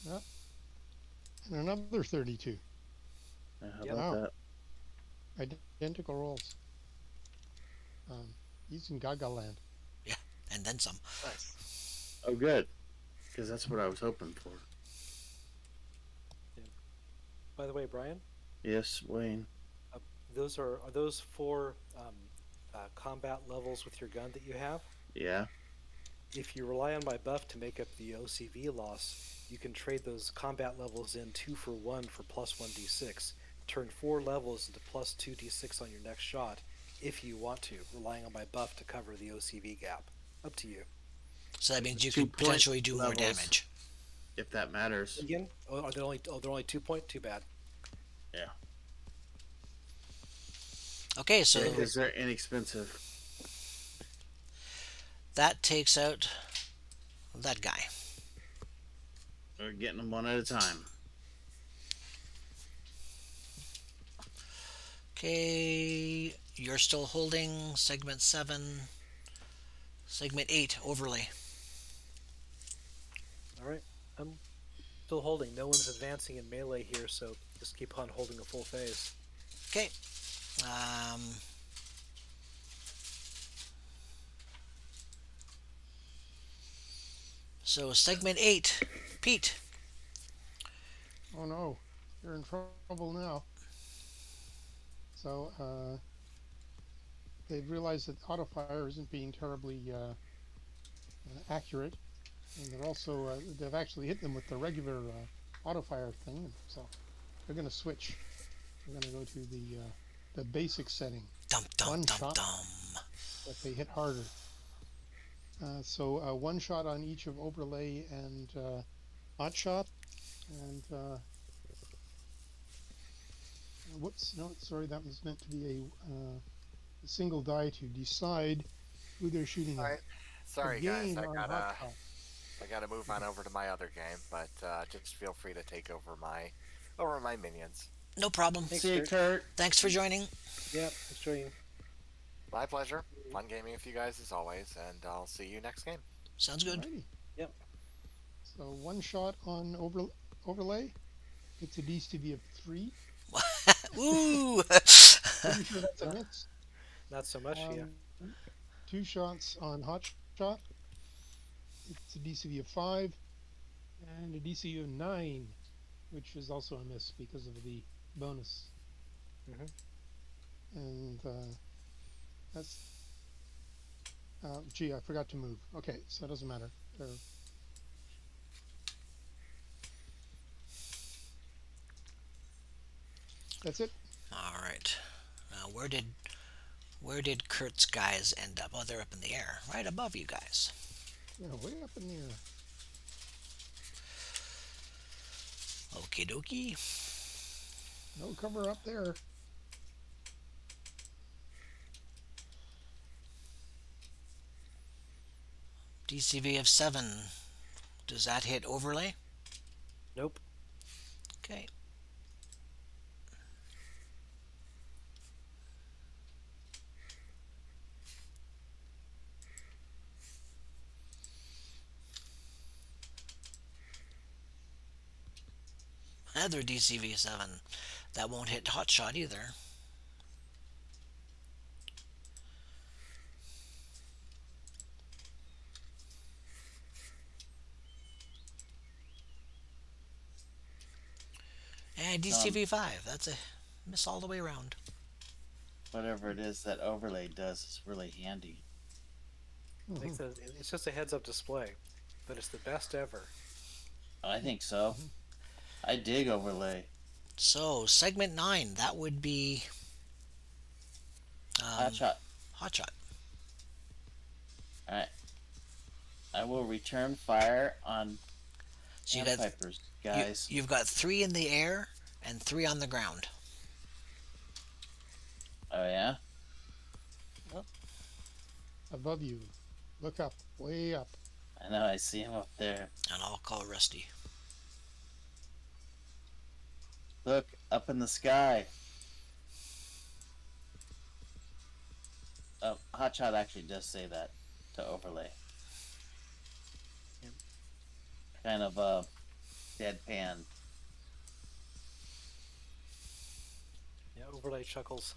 And another 32. How Yeah. about Wow. that? Identical rolls. He's in Gaga land. And then some. Nice. Oh, good. Because that's what I was hoping for. By the way, Brian, Yes, Wayne. are those 4 combat levels with your gun that you have? Yeah. if you rely on my buff to make up the OCV loss, you can trade those combat levels in 2 for 1 for +1d6. Turn 4 levels into +2d6 on your next shot if you want to, relying on my buff to cover the OCV gap. Up to you. So that means you Two could potentially do more levels. damage. If that matters. Again? Oh, are they only? Oh, they're only 2 point. Too bad. Yeah. Okay, so Because they're inexpensive. that takes out that guy. We're getting them one at a time. Okay, you're still holding segment 7, segment 8 overlay. All right. I'm still holding. No one's advancing in melee here, so just keep on holding a full phase. Okay. So segment 8, Pete. Oh no, you're in trouble now. So they've realized that auto fire isn't being terribly accurate, and they're also they've actually hit them with the regular auto fire thing. So they're going to switch. They're going to go to the basic setting. Dum dum One dum shot. dum. But they hit harder. So one shot on each of overlay and hot shot, and whoops, no, sorry, that was meant to be a single die to decide who they're shooting All at. right. Sorry, guys. Again, on hot shot. I gotta move on over to my other game, but just feel free to take over my minions. No problem. Thanks, See you, Kurt. Kurt. Thanks for joining. Yeah, thanks for joining. My pleasure. Fun gaming with you guys as always, and I'll see you next game. Sounds good. Alrighty. Yep. So one shot on overlay. It's a DCV of 3. Ooh. Pretty sure that's a miss. Not so much, yeah. 2 shots on hot shot. It's a DCV of 5 and a DCV of 9, which is also a miss because of the bonus. Mhm. And that's gee, I forgot to move. Okay, so it doesn't matter. That's it. All right. Now, where did Kurt's guys end up? Oh, they're up in the air, right above you guys. Yeah, way up in the air. Okie dokie. No cover up there. DCV of 7. Does that hit overlay? Nope. Okay. Another DCV 7. That won't hit hotshot either. And DCV 5. That's a miss all the way around. Whatever it is that overlay does is really handy. I think that it's just a heads-up display, but it's the best ever. I think so. I dig overlay. So, segment 9. That would be Hot shot. hotshot. Alright. I will return fire on So you got Pipers, guys. you've got 3 in the air and 3 on the ground. Oh yeah? Above you. Look up. Way up. I know, I see him up there. And I'll call Rusty. Look, up in the sky. Oh, Hotshot actually does say that to overlay. Yep. Kind of deadpan. Yeah, overlay chuckles.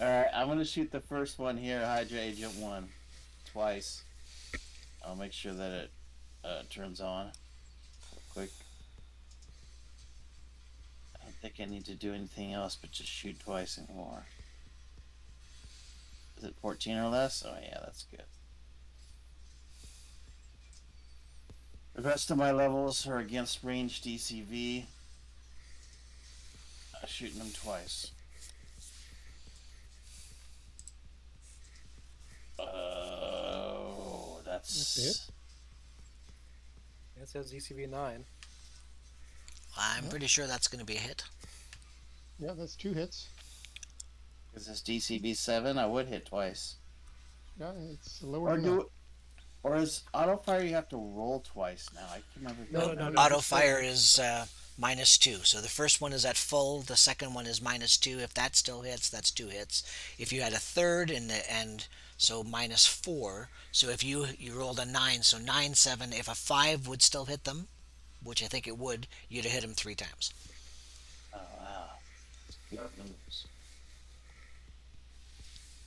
Alright, I'm gonna shoot the first one here, Hydra Agent 1. Twice. I'll make sure that it turns on. Real quick. I don't think I need to do anything else but just shoot twice anymore. Is it 14 or less? Oh yeah, that's good. The rest of my levels are against ranged DCV. Shooting them twice. Oh, That's it. It says ECV 9. I'm pretty sure that's going to be a hit. Yeah, that's 2 hits. Is this DCB 7? I would hit twice. Yeah, it's lower Or than do that. it. Or is auto fire you have to roll twice now? I can never. No. Auto fire is -2. So the first one is at full. The second one is -2. If that still hits, that's 2 hits. If you had a third and so -4. So if you rolled a 9, so 9, 7. If a 5 would still hit them, which I think it would, you'd have hit them 3 times. Oh wow. Good moves.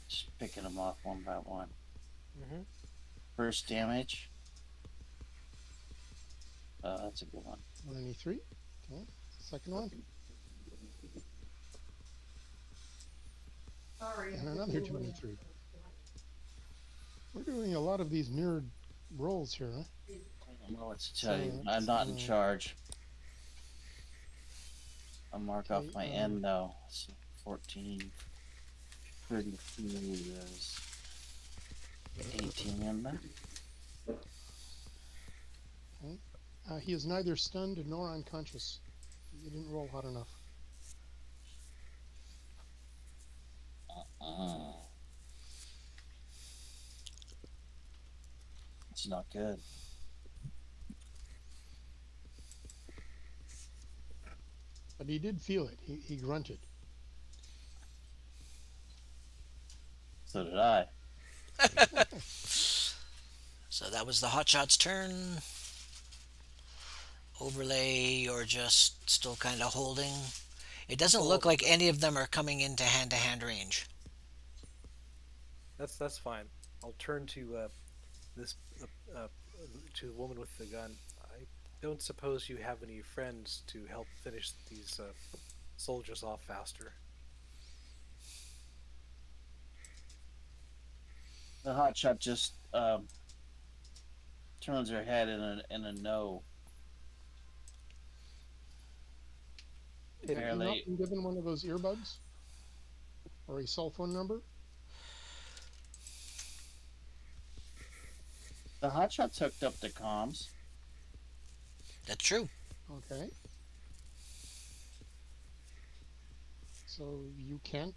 Just picking them off one by one. Mm-hmm. First damage. Oh, that's a good one. 193. Okay. Second one. And another 293. We're doing a lot of these mirrored rolls here, huh? I don't know what to tell you. So, I'm not in charge. I'll mark off my end though. So 14, 32 is 18 in there. He is neither stunned nor unconscious. You didn't roll hot enough. It's not good. But he did feel it. He grunted. So did I. So that was the Hotshot's turn. Overlay, you're just still kind of holding. It doesn't look like any of them are coming into hand-to-hand range. That's fine. I'll turn to this to the woman with the gun. I don't suppose you have any friends to help finish these soldiers off faster. The hotshot just turns her head in a no. Have you not been given one of those earbuds? Or a cell phone number? The hotshot's hooked up to comms. That's true. Okay. So you can't.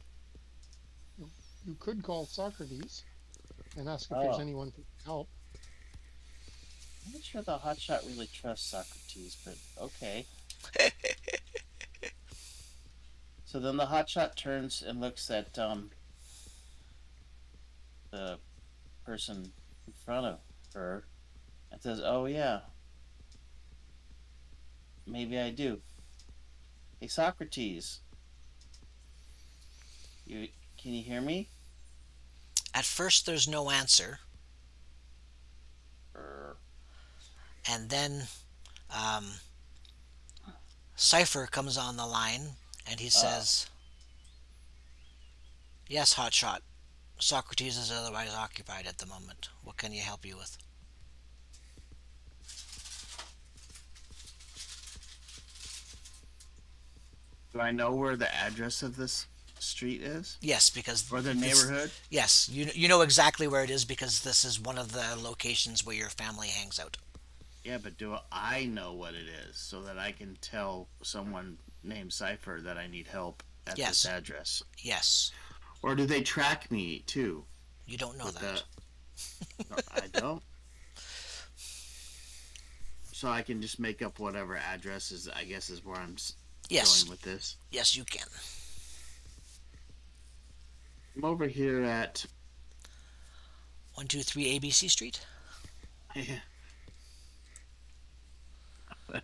You could call Socrates and ask if there's anyone to help. I'm not sure the hotshot really trusts Socrates, but okay. So then the hotshot turns and looks at the person in front of her and says, "Oh yeah, maybe I do. Hey Socrates, can you hear me?" At first, there's no answer. And then Cypher comes on the line and he says, "Yes, Hotshot. Socrates is otherwise occupied at the moment. What can you help you with?" Do I know where the address of this street is? Yes, because or the neighborhood? Yes, you know exactly where it is because this is one of the locations where your family hangs out. Yeah, but do I know what it is so that I can tell someone named Cypher that I need help at this address? Yes. Or do they track me too? You don't know that. No, I don't. So I can just make up whatever address is, I guess, is where I'm going with this. Yes, you can. I'm over here at 123 ABC Street. Yeah.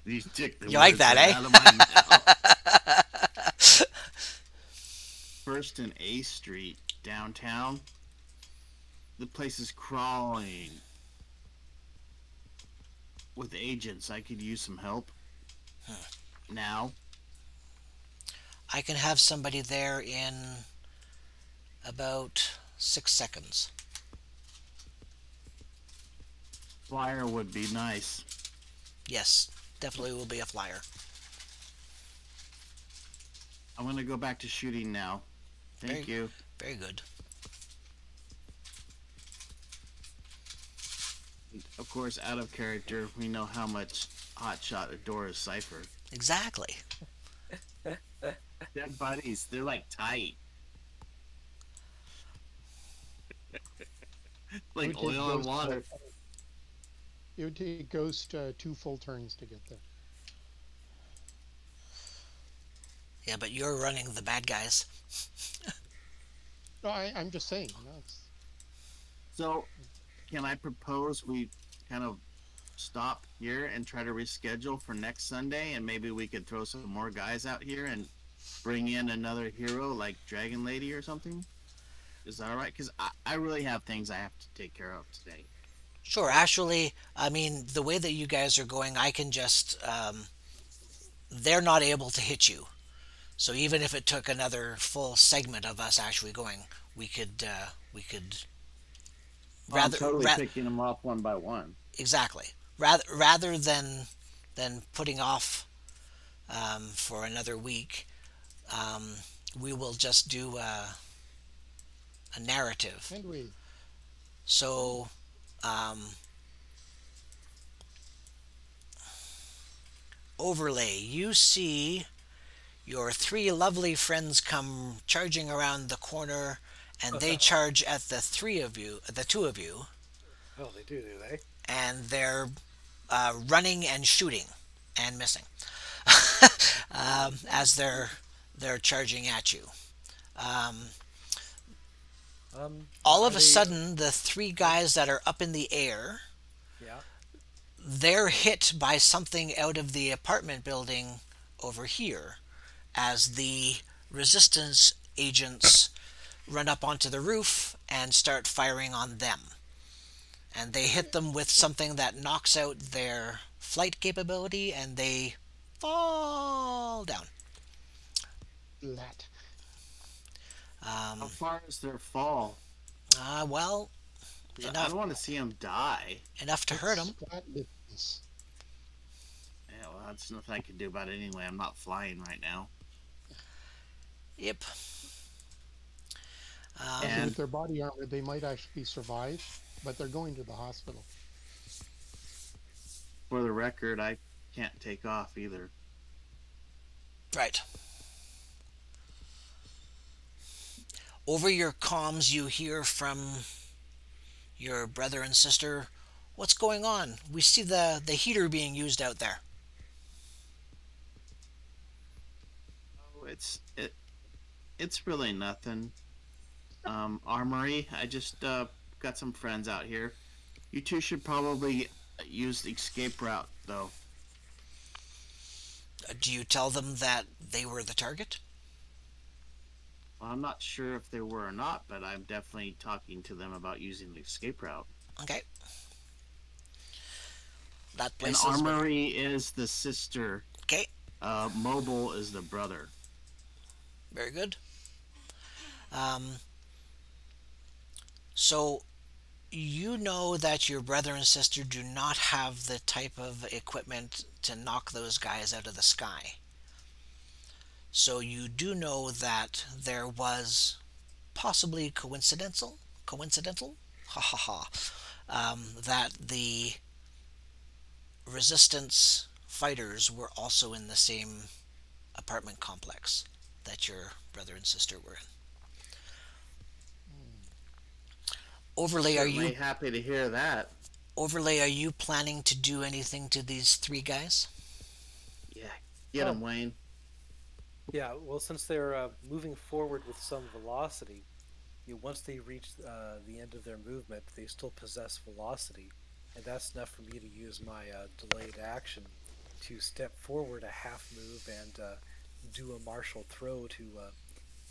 You like that, eh? First and A Street, downtown. The place is crawling with agents. I could use some help. Now. I can have somebody there in about 6 seconds. Flyer would be nice. Yes, definitely will be a flyer. I'm gonna go back to shooting now. Thank you. Very good. Of course, out of character, we know how much hotshot adoras Cypher. Exactly. They're buddies. They're like tight. Like It would take oil and Ghost, water. It would take Ghost 2 full turns to get there. Yeah, but you're running the bad guys. No, I'm just saying. You know, it's, So, can I propose we kind of stop here and try to reschedule for next Sunday, and maybe we could throw some more guys out here and bring in another hero like Dragon Lady or something? Is that all right? Because I really have things I have to take care of today. Sure, actually, I mean, the way that you guys are going, I can just, they're not able to hit you. So even if it took another full segment of us actually going, we could I'm totally picking them off one by one. exactly, rather than putting off for another week, we will just do a narrative. and we So, overlay, you see your three lovely friends come charging around the corner, and they charge at the two of you, Oh, they do they? and they're running and shooting and missing as they're charging at you. All of Are a they- sudden, the three guys that are up in the air, Yeah. they're hit by something out of the apartment building over here as the resistance agents run up onto the roof and start firing on them. And they hit them with something that knocks out their flight capability, and they fall down. flat. How far is their fall? Well, I enough don't want to see them die. enough to hurt them. Flat distance. Yeah, well, that's nothing I can do about it anyway. I'm not flying right now. Yep. And And with their body armor, they might actually survive, but they're going to the hospital. for the record, I can't take off either. Right. Over your comms, you hear from your brother and sister, "What's going on? We see the heater being used out there." Oh, it's really nothing. Armory, I just got some friends out here. You two should probably use the escape route, though. Do you tell them that they were the target? Well, I'm not sure if they were or not, but I'm definitely talking to them about using the escape route. Okay. That And place is Armory is the sister. okay. Mobile is the brother. Very good. So you know that your brother and sister do not have the type of equipment to knock those guys out of the sky. So you do know that there was possibly coincidental, ha ha ha, that the resistance fighters were also in the same apartment complex that your brother and sister were in. Overlay, Certainly happy to hear that. are you planning to do anything to these three guys? Yeah, get him, Wayne. Yeah, well, since they're moving forward with some velocity, once they reach the end of their movement, they still possess velocity, and that's enough for me to use my delayed action to step forward a half move and do a martial throw to,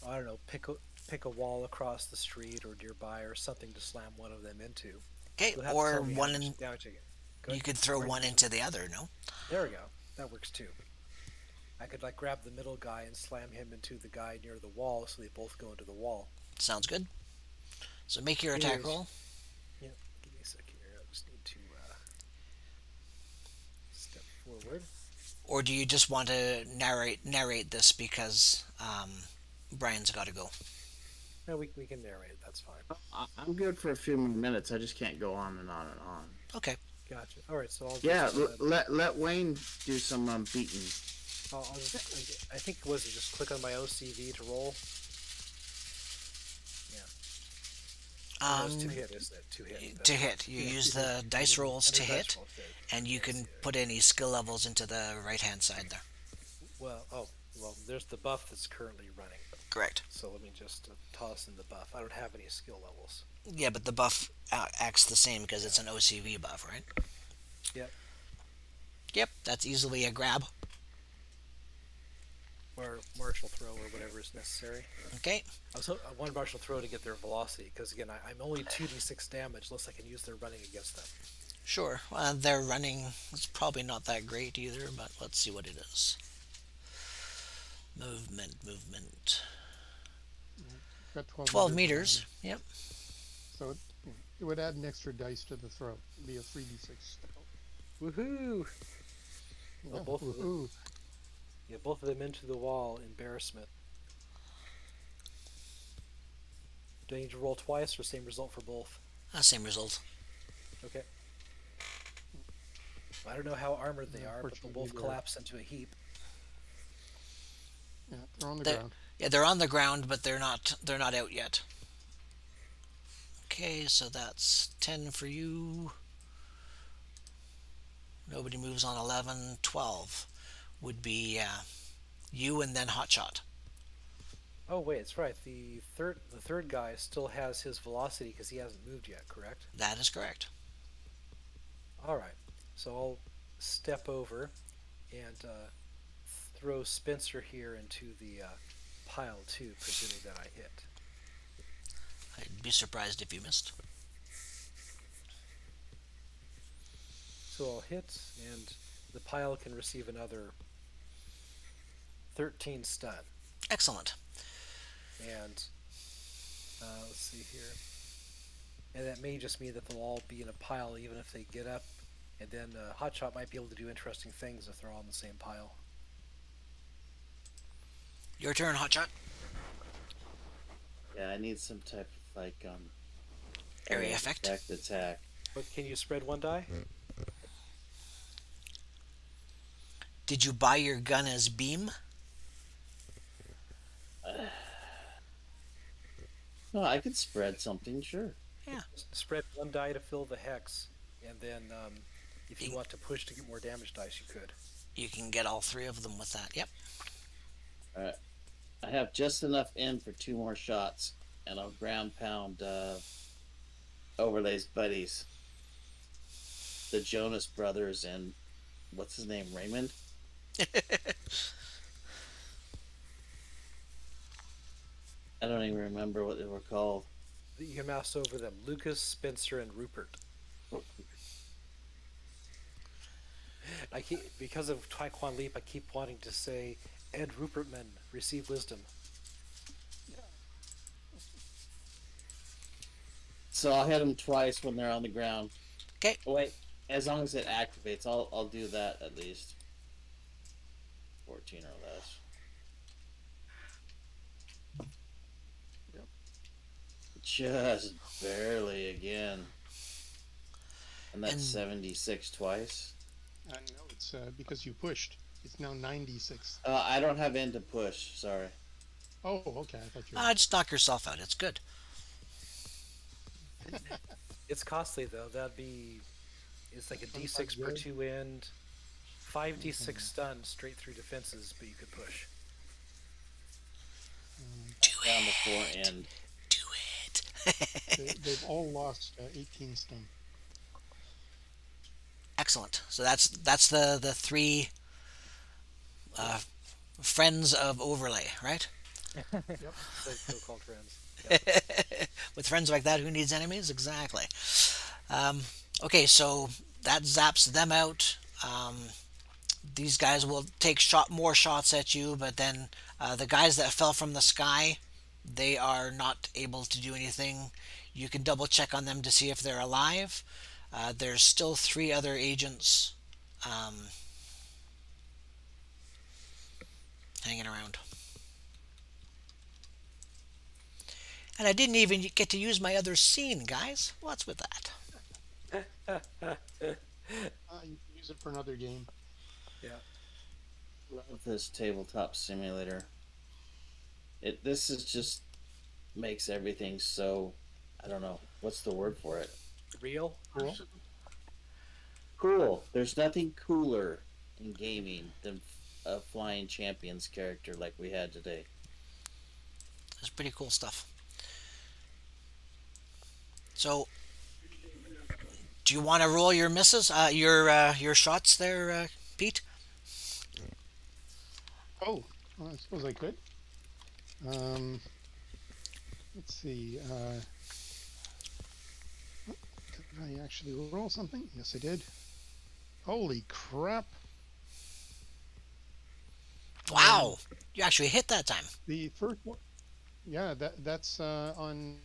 I don't know, pick a wall across the street or nearby or something to slam one of them into. Okay, You'll have to or tell me how one much in, damage I get. Go you ahead. could throw Right. one into the other, no? There we go. That works too. I could like grab the middle guy and slam him into the guy near the wall so they both go into the wall. Sounds good. So make your attack Here's- roll. Yeah, give me a second here. I just need to step forward. Or do you just want to narrate this because Brian's got to go? No, we can narrate it. That's fine. I'm good for a few more minutes. I just can't go on and on and on. Okay. Gotcha. All right, so I'll Yeah, just, let Wayne do some beating. I'll just I think it was just click on my OCV to roll. Yeah, it's two hit, isn't it? Two hit. To hit. You use the dice rolls to hit, and you can put any skill levels into the right-hand side there. Well, there's the buff that's currently running. Correct. So let me just toss in the buff. I don't have any skill levels. Yeah, but the buff acts the same because it's an OCV buff, right? Yep. Yep, that's easily a grab. Or martial throw or whatever is necessary. Okay. I want martial throw to get their velocity because again I'm only 2d6 damage unless I can use their running against them. Sure. Their running is probably not that great either, but let's see what it is. Movement. Got 12 meters. Yep. So it would add an extra dice to the throw. It'd be a 3d6. Woohoo! Yeah, both of them. woohoo. Yeah, both of them into the wall. Embarrassment. Do I need to roll twice or same result for both? Same result. Okay. I don't know how armored they are, but they'll Unfortunately, both they're- collapse into a heap. Yeah, they're on the They're- ground. Yeah, they're on the ground, but they're not out yet. Okay, so that's 10 for you. Nobody moves on 11. 12 would be you and then Hotshot. Oh wait, it's right. The third guy still has his velocity because he hasn't moved yet. Correct. That is correct. All right. So I'll step over and throw Spencer here into the pile too, presuming that I hit. I'd be surprised if you missed. So I'll hit, and the pile can receive another 13 stun. Excellent. And let's see here. And that may just mean that they'll all be in a pile even if they get up. And then Hotshot might be able to do interesting things if they're all in the same pile. Your turn, Hotshot. Yeah, I need some type of like Area effect. attack. But can you spread one die? Did you buy your gun as beam? No, I could spread something, sure. Spread one die to fill the hex, and then if you want to push to get more damage dice, you could. You can get all three of them with that. Yep. Alright. I have just enough in for 2 more shots, and I'll ground pound Overlay's buddies. The Jonas Brothers and what's his name, Raymond? I don't even remember what they were called. You can mouse over them. Lucas, Spencer, and Rupert. Because of Taekwon Leap, I keep wanting to say, Ed Rupertman, receive wisdom. So I'll hit them twice when they're on the ground. Okay. Oh, wait, as long as it activates, I'll do that at least. 14 or less. Yep. Just barely again. And that's And- 76 twice. I know it's because you pushed. It's now 96. I don't have end to push, sorry. Oh, okay. I thought you were. Just knock yourself out. It's good. It's costly though. It's like a Sounds d6 per good. 2 end, 5d6 stun straight through defenses, but you could push. Do Down it. the 4 end. Do it. They've all lost 18 stun. Excellent. So that's the three friends of Overlay, right? Yep. So-called friends. With friends like that, who needs enemies? Exactly. Okay, so that zaps them out. These guys will take more shots at you, but then the guys that fell from the sky, they are not able to do anything. You can double check on them to see if they're alive. There's still three other agents hanging around. And I didn't even get to use my other scene, guys. What's with that? You can use it for another game. Yeah. Love this tabletop simulator. This is just makes everything so, I don't know, what's the word for it? Real? Cool. Cool. There's nothing cooler in gaming than a flying champions character like we had today. It's pretty cool stuff. So, do you want to roll your misses, your shots there, Pete? Oh, well, I suppose I could. Let's see. Did I actually roll something? Yes, I did. Holy crap! Wow, you actually hit that time. The first one, yeah, that's on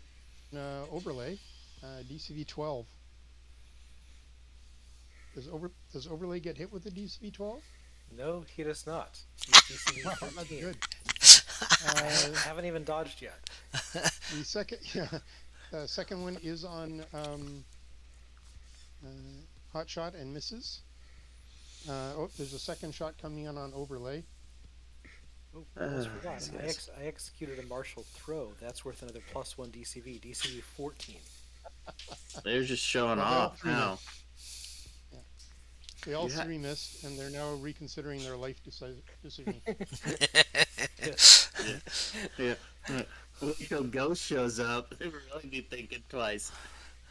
overlay, DCV 12. Does overlay get hit with the DCV 12? No, he does not. He's DCV That's 13. good. I haven't even dodged yet. The second one is on hot shot and misses. There's a second shot coming in on overlay. Oh, I almost forgot. I executed a martial throw. That's worth another +1 DCV. DCV 14. They're just showing Well, they're all off three now. They all You ha- three missed, and they're now reconsidering their life decision. Yeah. Wait till Ghost shows up. They would really be thinking twice.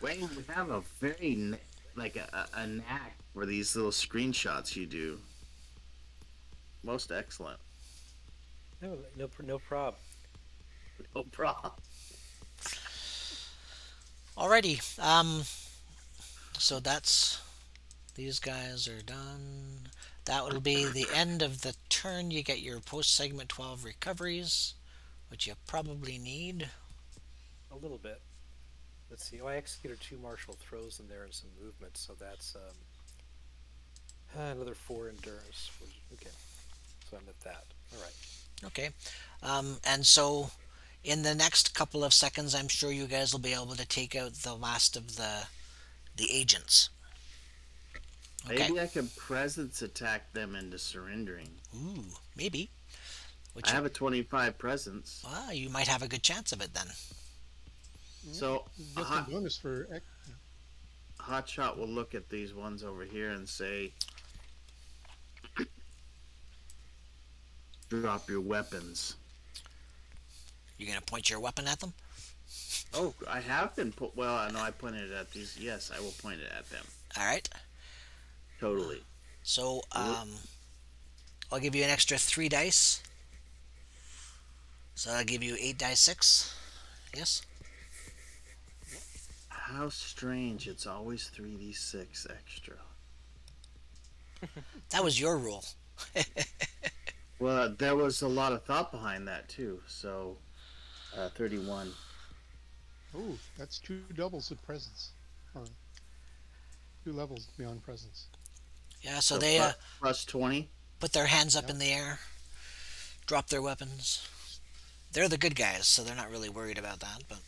Wayne, you have a very a knack for these little screenshots you do. Most excellent. No problem. No problem. Alrighty. So these guys are done. That will be the end of the turn. You get your post-segment 12 recoveries, which you probably need. A little bit. Let's see. Oh, I executed 2 martial throws in there and some movement, so that's another 4 endurance. Okay. So I'm at that. All right. Okay. And so in the next couple of seconds, I'm sure you guys will be able to take out the last of the agents. Okay. Maybe I can presence attack them into surrendering. Ooh, maybe. I have a 25 presence. Well, you might have a good chance of it then. So Get the bonus for Hotshot will look at these ones over here and say, drop your weapons. You're going to point your weapon at them? Oh, I have been well, no, I pointed it at these. Yes, I will point it at them. All right. Totally. So, I'll give you an extra 3 dice. So I'll give you 8 dice 6. Yes? How strange, it's always 3d6 extra. That was your rule. Well, there was a lot of thought behind that too, so 31. Oh, that's 2 doubles of presence. Or 2 levels beyond presence. Yeah, so they plus 20. put their hands up in the air, drop their weapons. They're the good guys, so they're not really worried about that, but...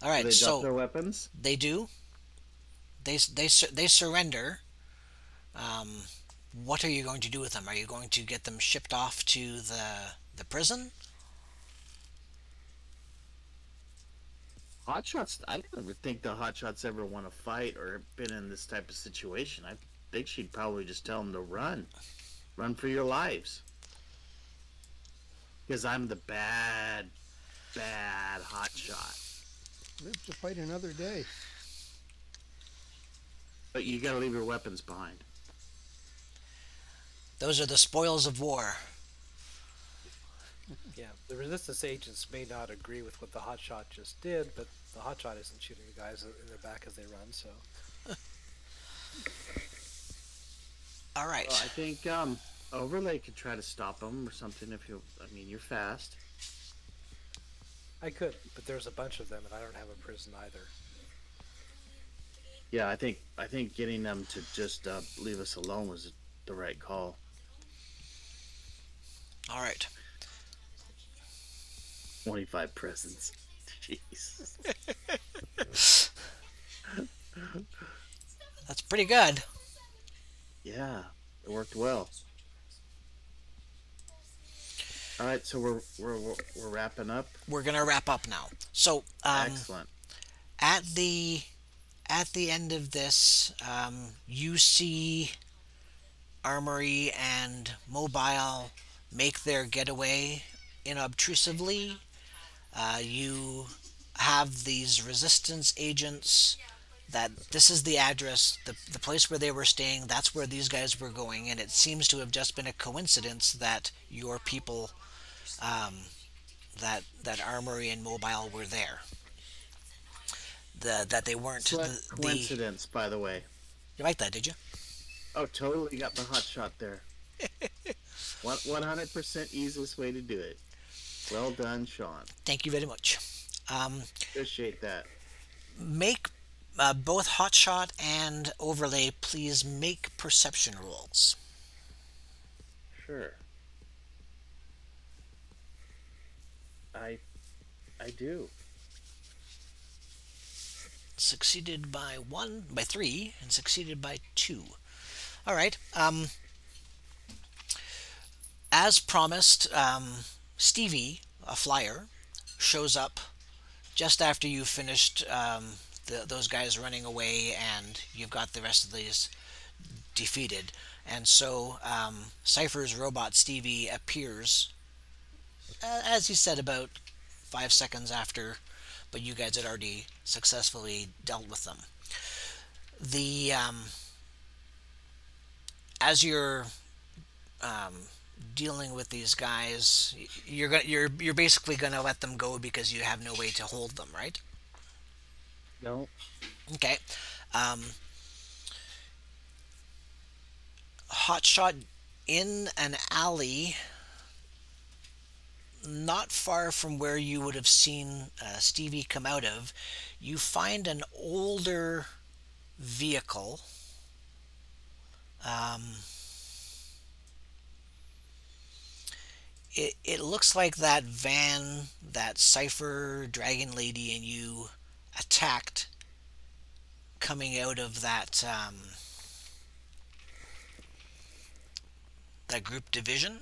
All right, Do they so drop their weapons? they do. They surrender. What are you going to do with them? Are you going to get them shipped off to the prison? Hotshots, I don't think the Hotshots ever want to fight or been in this type of situation. I think she'd probably just tell them to run. Run for your lives. Because I'm the bad Hotshot. Live to fight another day. But you gotta leave your weapons behind. Those are the spoils of war. Yeah, the resistance agents may not agree with what the hotshot just did, but the hotshot isn't shooting the guys in their back as they run, so... All right. Well, I think, Overlay could try to stop them or something if you. I mean, you're fast. I could, but there's a bunch of them, and I don't have a prison either. Yeah, I think getting them to just leave us alone was the right call. All right. 25 presents. Jeez. That's pretty good. Yeah, it worked well. All right, so we're wrapping up. We're gonna wrap up now. So, Excellent. at the end of this, you see Armory and Mobile make their getaway inobtrusively. You have these resistance agents that this is the address, the place where they were staying, that's where these guys were going, and it seems to have just been a coincidence that your people, that Armory and Mobile were there. That they weren't Coincidence, by the way. You like that, did you? Oh, totally got the hot shot there. 100% easiest way to do it. Well done, Sean. Thank you very much. Appreciate that. Make both Hotshot and Overlay please make perception rolls. Sure. I do. Succeeded by 3, and succeeded by 2. All right. As promised, Stevie, a flyer, shows up just after you finished those guys running away, and you've got the rest of these defeated. And so Cypher's robot Stevie appears, as he said, about 5 seconds after, but you guys had already successfully dealt with them. The as you're dealing with these guys, you're basically gonna let them go because you have no way to hold them, right? No. Okay. Hotshot, in an alley not far from where you would have seen Stevie come out of, you find an older vehicle. It looks like that van that Cypher, Dragon Lady, and you attacked coming out of that group division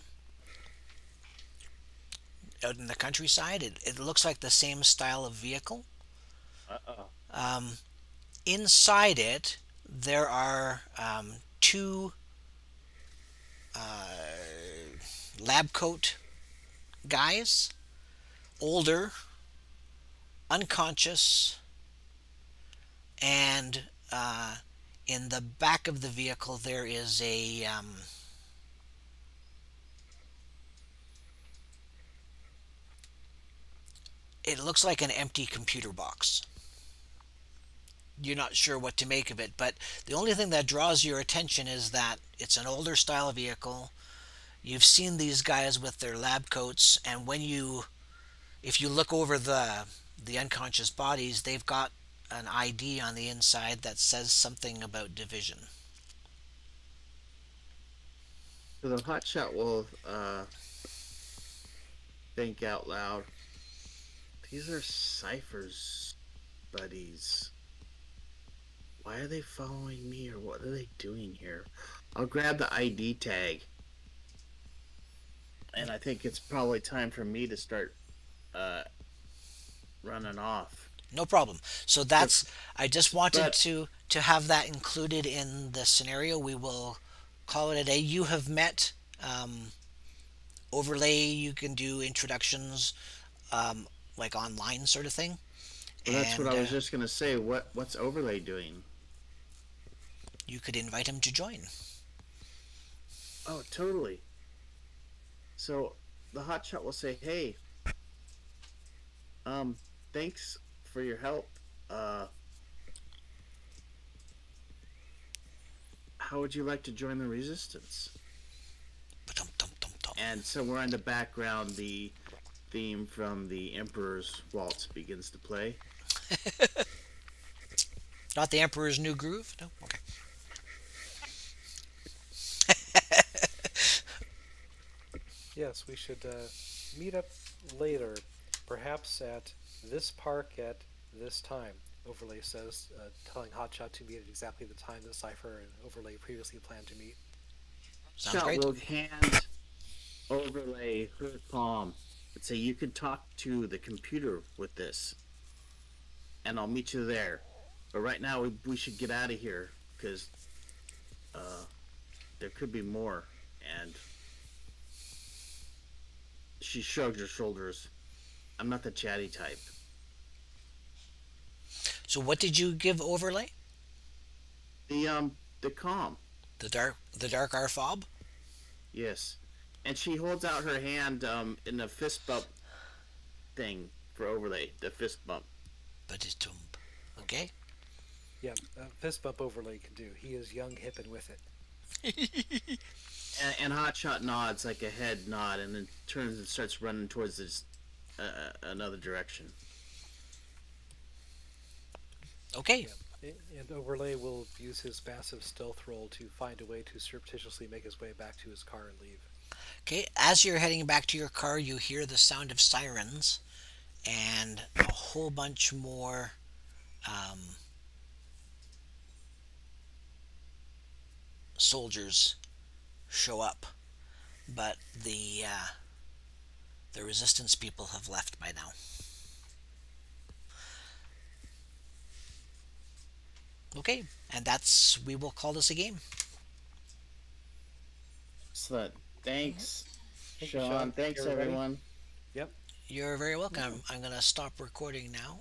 out in the countryside. It looks like the same style of vehicle. Inside it, there are 2 lab coat guys, older, unconscious, and in the back of the vehicle there is a it looks like an empty computer box. You're not sure what to make of it, but the only thing that draws your attention is that it's an older style vehicle. You've seen these guys with their lab coats, and if you look over the unconscious bodies, they've got an ID on the inside that says something about division. So the hotshot will think out loud. These are Cypher's buddies. Why are they following me, or what are they doing here? I'll grab the ID tag. And I think it's probably time for me to start running off. No problem. So I just wanted to have that included in the scenario. We will call it a day. You have met Overlay. You can do introductions, like online sort of thing. Well, that's what I was just gonna say. What's Overlay doing? You could invite him to join. Oh, totally. So the hotshot will say, "Hey, thanks for your help. How would you like to join the resistance?" and somewhere in the background, the theme from the Emperor's Waltz begins to play. Not the Emperor's New Groove? No? Okay. Yes, we should meet up later, perhaps at this park at this time. Overlay says, telling Hotshot to meet at exactly the time that Cypher and Overlay previously planned to meet. Sounds Shot great. will hand Overlay her palm and say, "You can talk to the computer with this, and I'll meet you there. But right now, we should get out of here because there could be more." And she shrugged her shoulders. "I'm not the chatty type." So what did you give Overlay? The calm. The dark R fob? Yes. And she holds out her hand in a fist bump thing for Overlay. The fist bump. Ba-da-tum. Okay. Yeah, fist bump Overlay can do. He is young, hip, and with it. And Hotshot nods like a head nod, and then turns and starts running towards this another direction. Okay. Yeah. And Overlay will use his massive stealth roll to find a way to surreptitiously make his way back to his car and leave. Okay. As you're heading back to your car, you hear the sound of sirens and a whole bunch more soldiers show up, but the resistance people have left by now. Okay, and we will call this a game. Excellent. Thanks, Thank you, Sean. Sean. Thanks, Everybody. everyone. Yep. You're very welcome. I'm going to stop recording now.